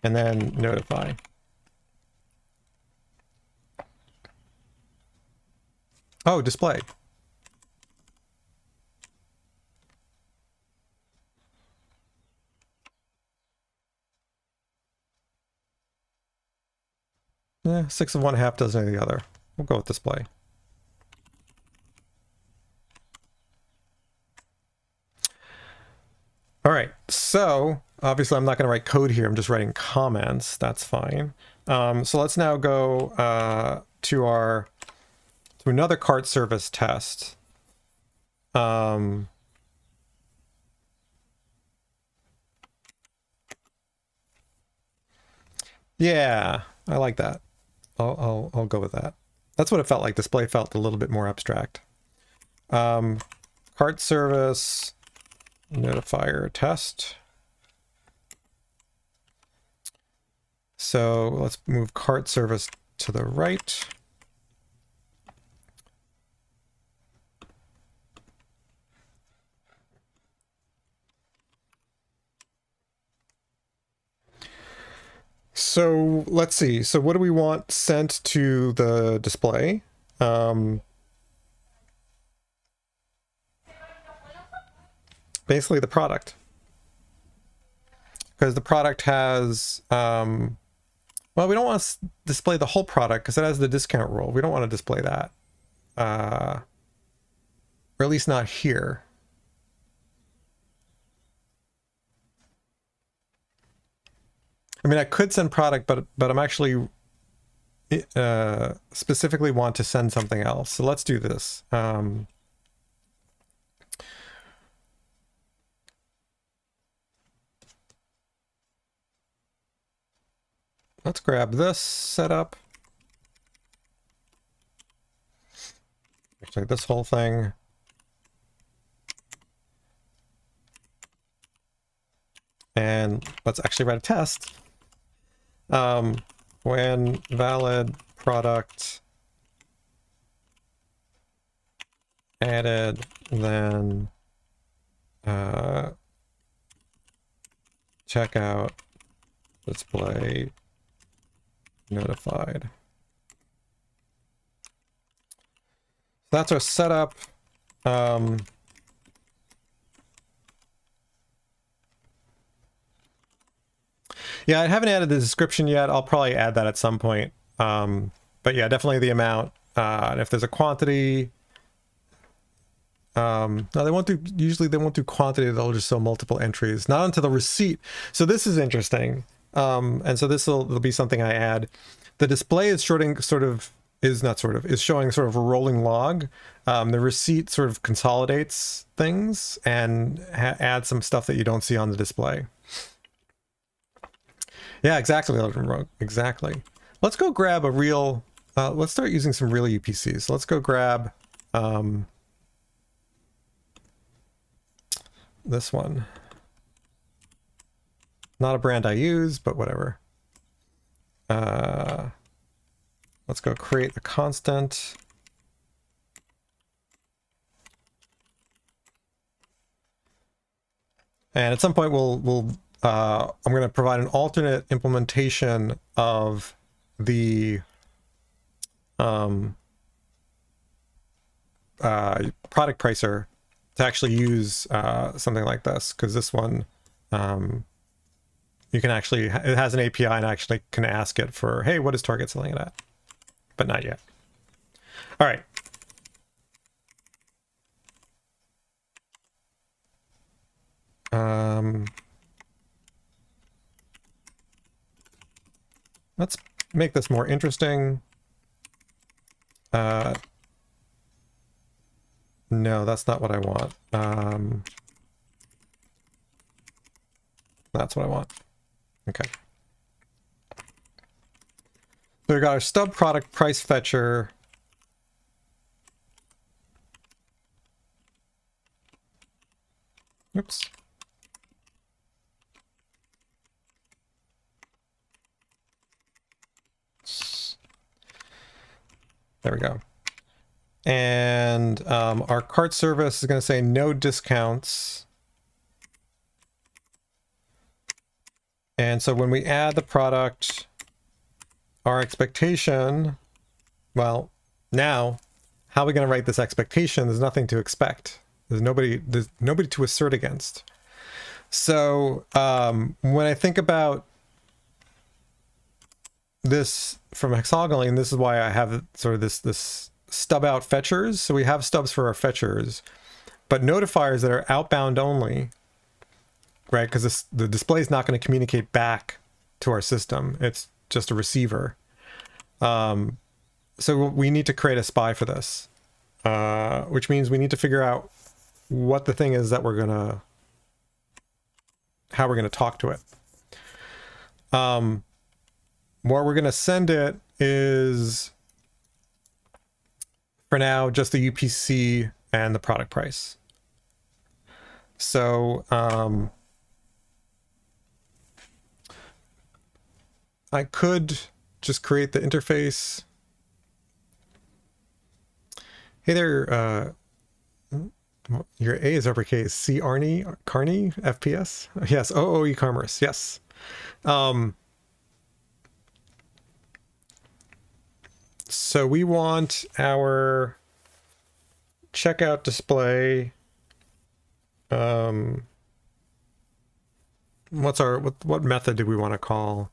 then notify. Oh, display. Yeah, 6 of one, half dozen of the other. We'll go with display. All right, so obviously I'm not going to write code here. I'm just writing comments. That's fine. So let's now go to another cart service test. Yeah, I like that. I'll go with that. That's what it felt like. Display felt a little bit more abstract. Cart service notifier test. So let's move cart service to the right. So let's see. So what do we want sent to the display? Basically the product. Because the product has, well, we don't want to display the whole product because it has the discount rule. We don't want to display that. or at least not here. I mean, I could send product, but I'm actually specifically want to send something else. So let's do this. Let's grab this setup. Actually, this whole thing. And let's actually write a test. When valid product added, then checkout display notified. So that's our setup. Yeah, I haven't added the description yet. I'll probably add that at some point. But yeah, definitely the amount. And if there's a quantity, no, they won't do, usually they won't do quantity, they'll just show multiple entries, not onto the receipt. So this is interesting. And so this will be something I add. The display is showing sort of a rolling log. The receipt sort of consolidates things and adds some stuff that you don't see on the display. Yeah, exactly. Exactly. Let's go grab a real, let's start using some real UPCs. So let's go grab this one. Not a brand I use, but whatever. Let's go create the constant. And at some point I'm going to provide an alternate implementation of the product pricer to actually use something like this, because this one you can actually, it has an API and actually can ask it for, hey, what is Target selling it at? But not yet. All right. Let's make this more interesting. No, that's not what I want. That's what I want. Okay. So we got our stub product price fetcher. Oops. There we go. And our cart service is going to say no discounts. And so when we add the product, our expectation, well, now, how are we going to write this expectation? There's nothing to expect. There's nobody to assert against. So when I think about this from Hexagonal, and this is why I have sort of this stub out fetchers. So we have stubs for our fetchers, but notifiers that are outbound only, right? Because the display is not going to communicate back to our system. It's just a receiver. So we need to create a SPI for this, which means we need to figure out what the thing is that how we're going to talk to it. Where we're going to send it is, for now, just the UPC and the product price. So I could just create the interface. Hey there, your A is uppercase. C. Carney, FPS? Yes, OO e-commerce, yes. So we want our checkout display. What method do we want to call?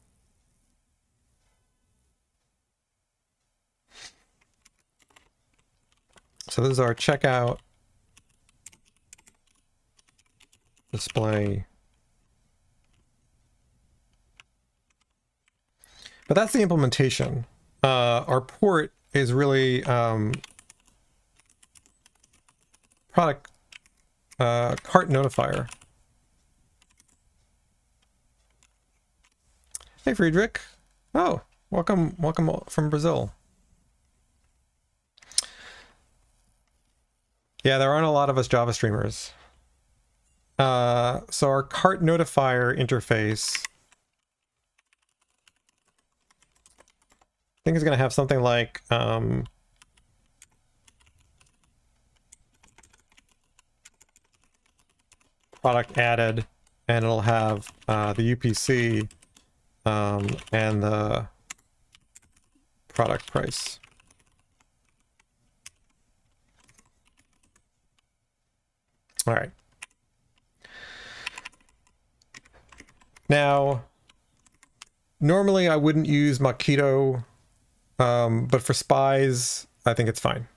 So this is our checkout display. But that's the implementation. Our port is really product cart notifier. Hey, Friedrich. Oh, welcome from Brazil. Yeah, there aren't a lot of us Java streamers. So our cart notifier interface, I think is going to have something like product added, and it'll have the UPC and the product price. All right. Now, normally I wouldn't use Makito, but for spies, I think it's fine.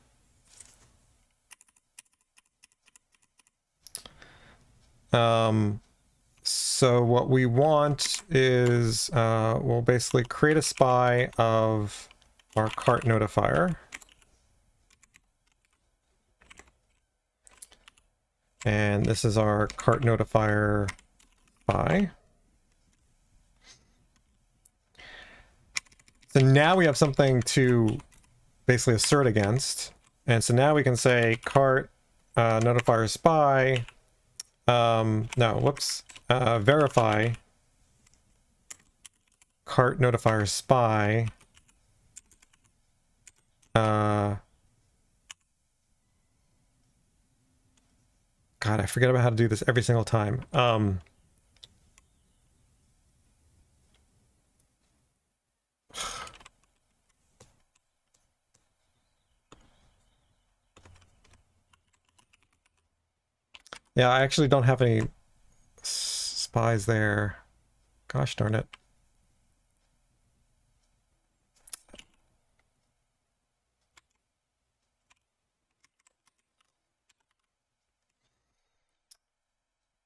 So what we want is, we'll basically create a spy of our cart notifier. And this is our cart notifier spy. So now we have something to basically assert against. And so now we can say cart notifier spy. No, whoops. Verify cart notifier spy. God, I forget about how to do this every single time. Yeah, I actually don't have any spies there. Gosh darn it.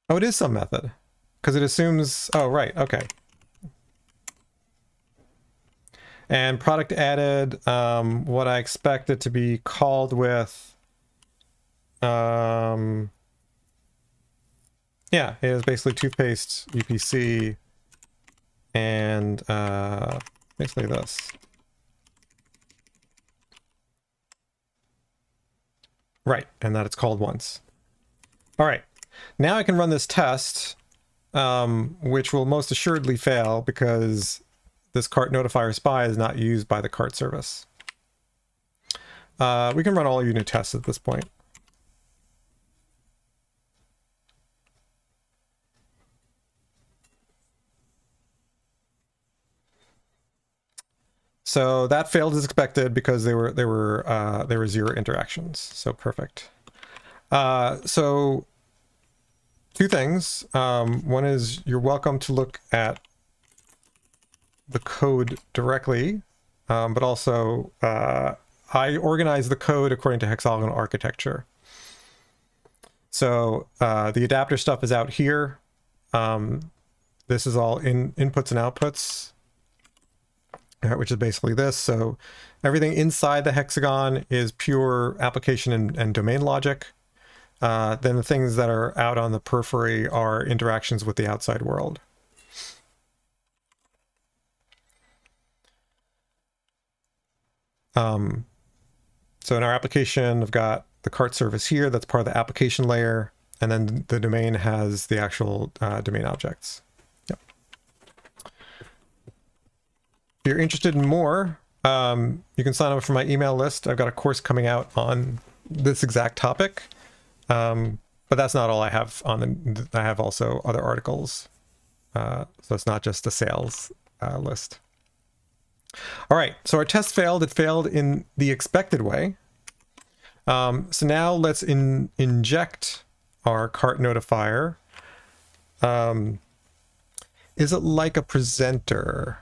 Oh, it is some method. Because it assumes... Oh, right. Okay. And product added, what I expect it to be called with... yeah, it is basically toothpaste, UPC, and basically this. Right, and that it's called once. All right, now I can run this test, which will most assuredly fail because this cart notifier spy is not used by the cart service. We can run all unit tests at this point. So that failed as expected because there were 0 interactions. So perfect. So two things. One is you're welcome to look at the code directly, but also I organize the code according to hexagonal architecture. So the adapter stuff is out here. This is all inputs and outputs, which is basically this. So everything inside the hexagon is pure application and domain logic. Then the things that are out on the periphery are interactions with the outside world. So in our application, I've got the cart service here. That's part of the application layer. And then the domain has the actual domain objects. Yep. If you're interested in more, you can sign up for my email list. I've got a course coming out on this exact topic. But that's not all I have on the, I have also other articles. So it's not just a sales list. All right, so our test failed. It failed in the expected way. So now let's inject our cart notifier. Is it like a presenter?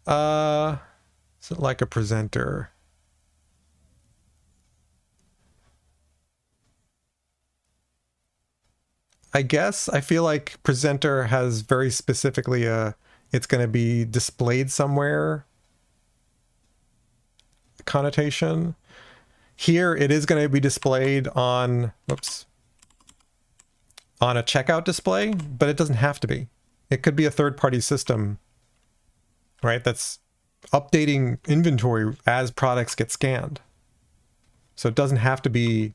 Is it like a presenter? I guess I feel like presenter has very specifically it's going to be displayed somewhere connotation. Here it is going to be displayed on, whoops, on a checkout display, but it doesn't have to be. It could be a third-party system, right? That's updating inventory as products get scanned. So it doesn't have to be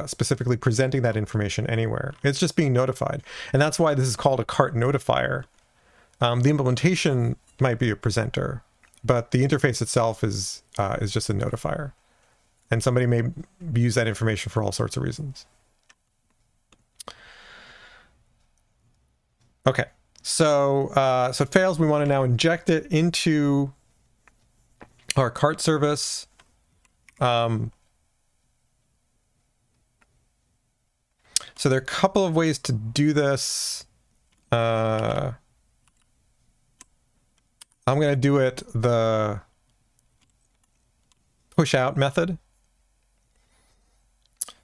specifically presenting that information anywhere. It's just being notified. And that's why this is called a cart notifier. The implementation might be a presenter, but the interface itself is just a notifier. And somebody may use that information for all sorts of reasons. Okay, so so it fails. We want to now inject it into our cart service. So there are a couple of ways to do this. I'm going to do it the push out method.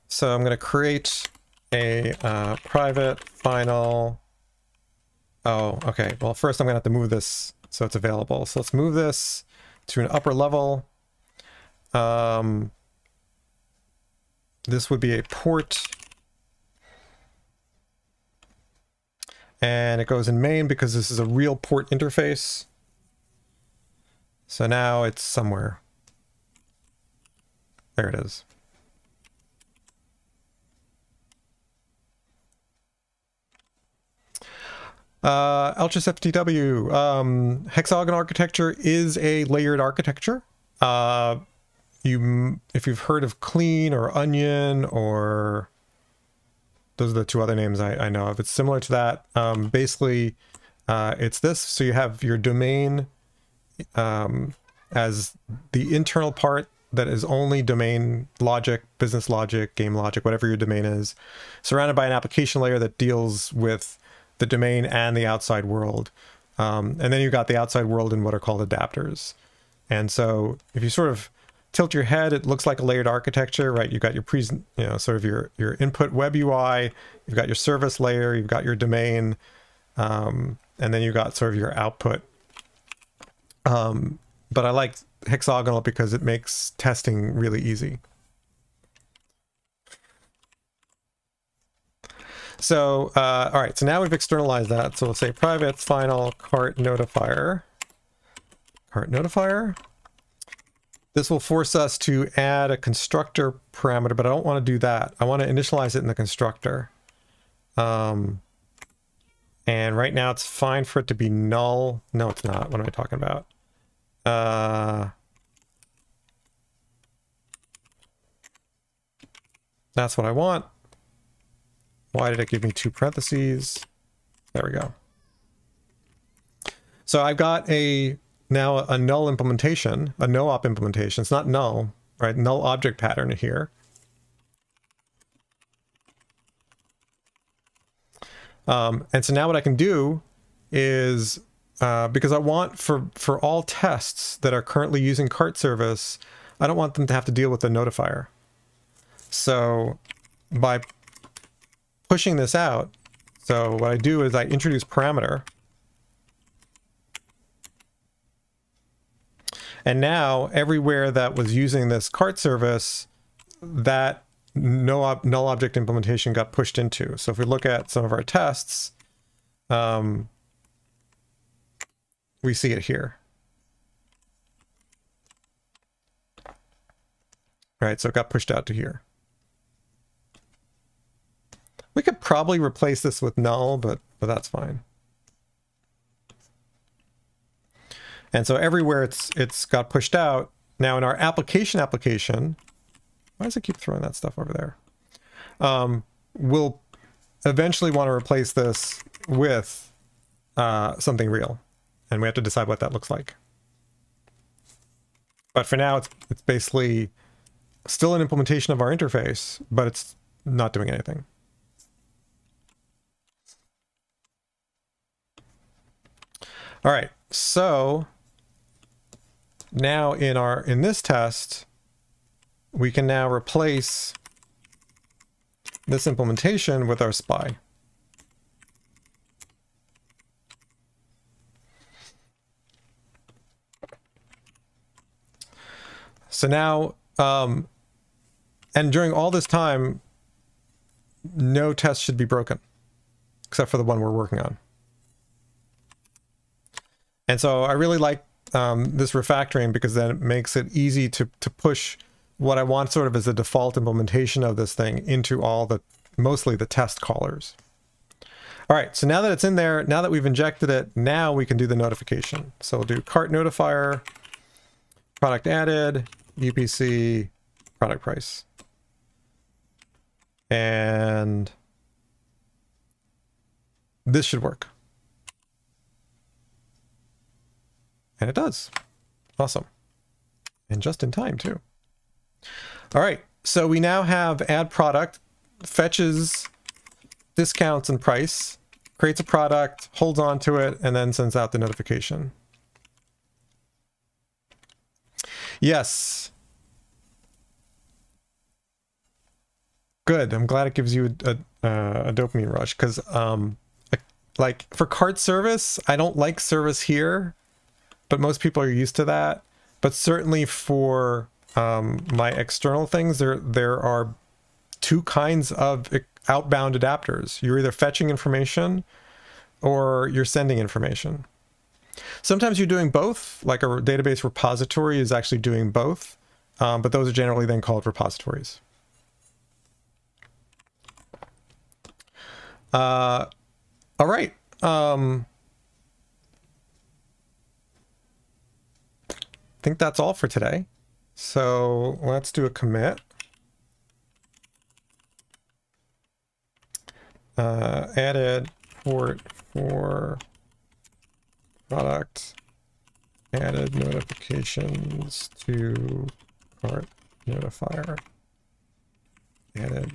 So I'm going to create a private final. Oh, okay. Well, first I'm going to have to move this so it's available. So let's move this to an upper level. This would be a port. And it goes in main because this is a real port interface. So now it's somewhere. There it is. Ultras FTW. Hexagonal architecture is a layered architecture. If you've heard of Clean or Onion, or those are the two other names I know of. It's similar to that. Basically, it's this. So you have your domain as the internal part that is only domain logic, business logic, game logic, whatever your domain is, surrounded by an application layer that deals with the domain and the outside world. And then you've got the outside world in what are called adapters. And so if you sort of tilt your head, it looks like a layered architecture, right? You've got your sort of your input web UI, you've got your service layer, you've got your domain, and then you've got sort of your output. But I like Hexagonal because it makes testing really easy. So, all right, so now we've externalized that. So we'll say private final cart notifier. Cart notifier. This will force us to add a constructor parameter, but I don't want to do that. I want to initialize it in the constructor. And right now it's fine for it to be null. No, it's not. What am I talking about? That's what I want. Why did it give me two parentheses? There we go. So I've got now a null implementation, a no-op implementation. It's not null, right? Null object pattern here. And so now what I can do is, because I want for all tests that are currently using cart service, I don't want them to have to deal with the notifier. So by pushing this out, so what I do is I introduce parameter. And now everywhere that was using this cart service, that null object implementation got pushed into. So if we look at some of our tests, we see it here. Right, so it got pushed out to here. We could probably replace this with null, but that's fine. And so everywhere it's got pushed out. Now in our application, why does it keep throwing that stuff over there? We'll eventually want to replace this with something real, and we have to decide what that looks like. But for now, it's basically still an implementation of our interface, but it's not doing anything. All right, so now in this test, we can now replace this implementation with our SPY. So now, and during all this time, no test should be broken, except for the one we're working on. And so I really like this refactoring, because then it makes it easy to push what I want sort of as a default implementation of this thing into all the, mostly the test callers. All right, so now that it's in there, now that we've injected it, now we can do the notification. So we'll do cart notifier, product added, UPC, product price. And this should work. And it does. Awesome. And just in time too. All right, so we now have add product, fetches discounts and price, creates a product, holds on to it, and then sends out the notification. Yes. Good. I'm glad it gives you a dopamine rush, because like for cart service, I don't like service here, but most people are used to that. But certainly for my external things, there are two kinds of outbound adapters. You're either fetching information or you're sending information. Sometimes you're doing both, like a database repository is actually doing both, but those are generally then called repositories. All right. I think that's all for today. So let's do a commit. Added port for product, added notifications to cart notifier, added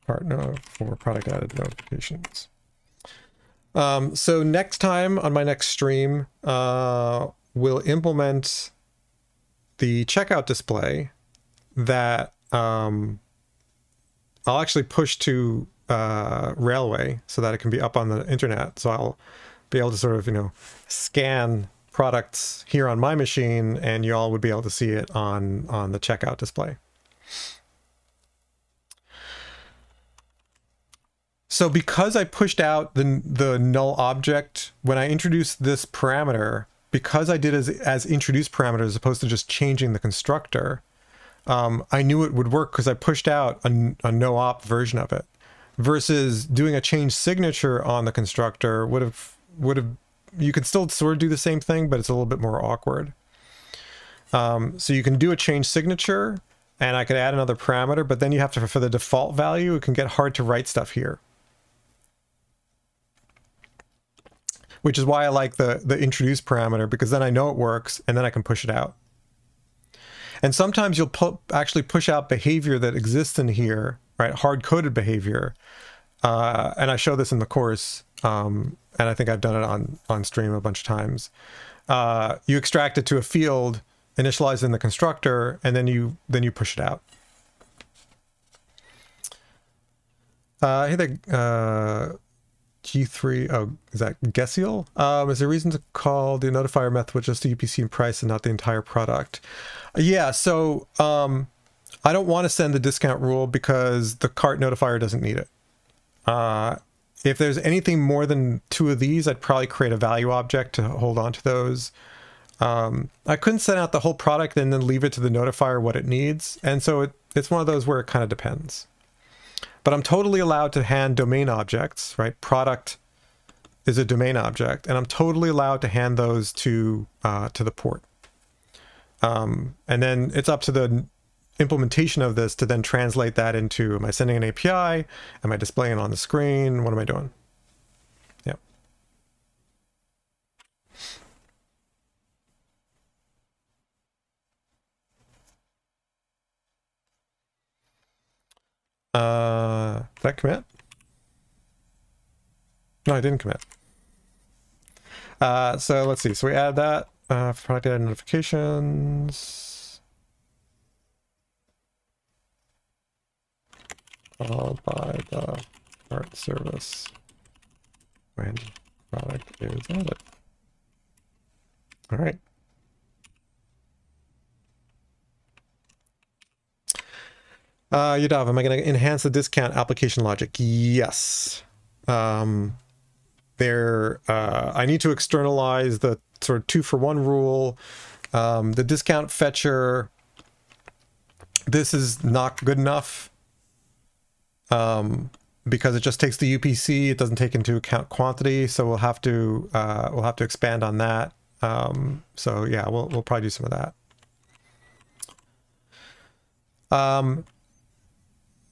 cart note for product added notifications. So next time on my next stream, we'll implement the checkout display that I'll actually push to Railway so that it can be up on the internet. So I'll be able to sort of, you know, scan products here on my machine, and you all would be able to see it on the checkout display. So because I pushed out the null object when I introduced this parameter, because I did as introduce parameter as opposed to just changing the constructor, I knew it would work because I pushed out a no-op version of it. Versus doing a change signature on the constructor would have you could still sort of do the same thing, but it's a little bit more awkward. So you can do a change signature, and I could add another parameter, but then you have to, for the default value, it can get hard to write stuff here. Which is why I like the introduce parameter, because then I know it works, and then I can push it out. And sometimes you'll actually push out behavior that exists in here, right? Hard-coded behavior. And I show this in the course, and I think I've done it on stream a bunch of times. You extract it to a field, initialize it in the constructor, and then you push it out. Hey there, G3, oh, is that Gessiel? Is there a reason to call the notifier method with just the UPC and price and not the entire product? Yeah, so I don't want to send the discount rule because the cart notifier doesn't need it. If there's anything more than 2 of these, I'd probably create a value object to hold on to those. I couldn't send out the whole product and then leave it to the notifier what it needs. And so it's one of those where it kind of depends. But I'm totally allowed to hand domain objects, right? Product is a domain object, and I'm totally allowed to hand those to the port. And then it's up to the implementation of this to then translate that into, am I sending an API? Am I displaying it on the screen? What am I doing? Yep. Did I commit? No, I didn't commit. So let's see. So we add that product added notifications. followed by the cart service when product is added. All right. Yadav, am I going to enhance the discount application logic? Yes. I need to externalize the sort of 2-for-1 rule. The discount fetcher, this is not good enough because it just takes the UPC. It doesn't take into account quantity, so we'll have to expand on that. So yeah, we'll probably do some of that.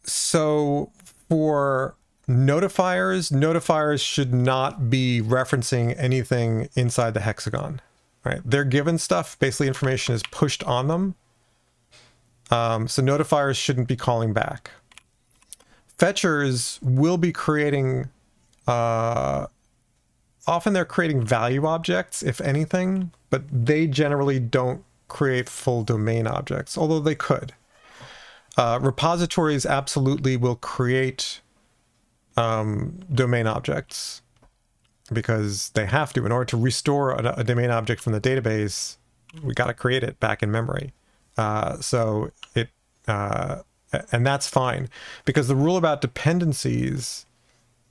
So for notifiers should not be referencing anything inside the hexagon, right? They're given stuff, basically information is pushed on them. So notifiers shouldn't be calling back. Fetchers will be creating, often they're creating value objects, if anything, but they generally don't create full domain objects, although they could. Repositories absolutely will create domain objects because they have to. In order to restore a domain object from the database, we got to create it back in memory. And that's fine, because the rule about dependencies,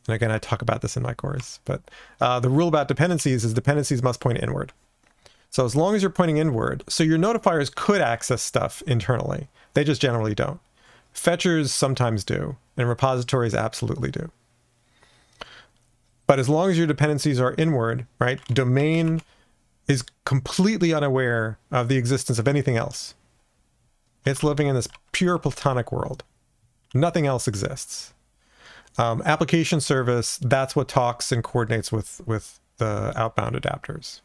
and again, I talk about this in my course, but the rule about dependencies is dependencies must point inward. So as long as you're pointing inward, so your notifiers could access stuff internally. They just generally don't. Fetchers sometimes do, and repositories absolutely do. But as long as your dependencies are inward, right, domain is completely unaware of the existence of anything else. It's living in this pure platonic world. Nothing else exists. Application service, that's what talks and coordinates with the outbound adapters.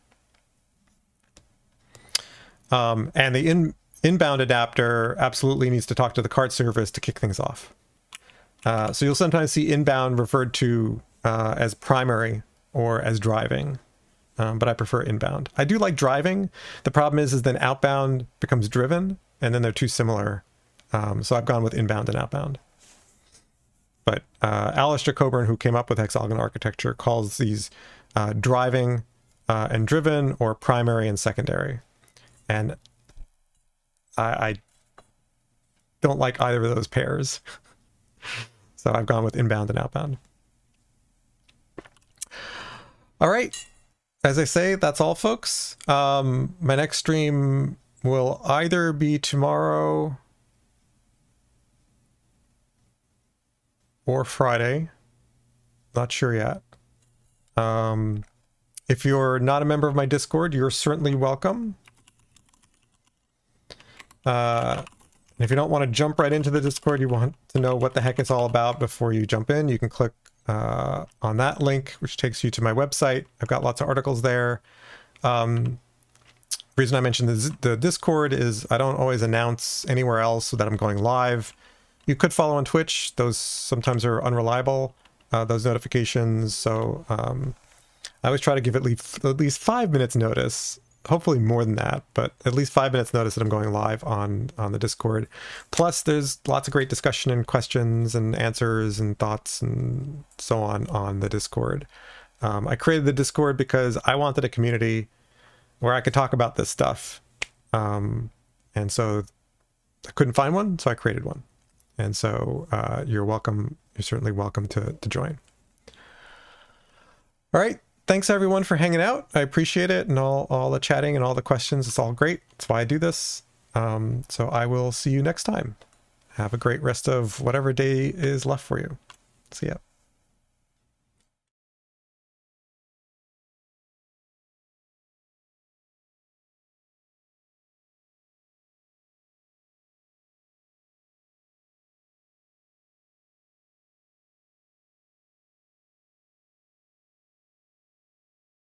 And the inbound adapter absolutely needs to talk to the cart service to kick things off. So you'll sometimes see inbound referred to as primary or as driving, but I prefer inbound. I do like driving. The problem is then outbound becomes driven, and then they're too similar. So I've gone with inbound and outbound. But Alistair Coburn, who came up with hexagonal architecture, calls these driving and driven, or primary and secondary. And I don't like either of those pairs. So I've gone with inbound and outbound. All right. As I say, that's all, folks. My next stream will either be tomorrow or Friday. Not sure yet. If you're not a member of my Discord, you're certainly welcome. And if you don't want to jump right into the Discord, you want to know what the heck it's all about before you jump in, you can click on that link, which takes you to my website. I've got lots of articles there. Reason I mentioned the Discord is I don't always announce anywhere else that I'm going live. You could follow on Twitch. Those sometimes are unreliable, those notifications. So I always try to give at least 5 minutes notice. Hopefully more than that, but at least 5 minutes notice that I'm going live on the Discord. Plus, there's lots of great discussion and questions and answers and thoughts and so on the Discord. I created the Discord because I wanted a community where I could talk about this stuff. And so I couldn't find one, so I created one. And so you're welcome. You're certainly welcome to join. All right. Thanks everyone for hanging out. I appreciate it, and all the chatting and all the questions. It's all great. That's why I do this. So I will see you next time. Have a great rest of whatever day is left for you. See ya.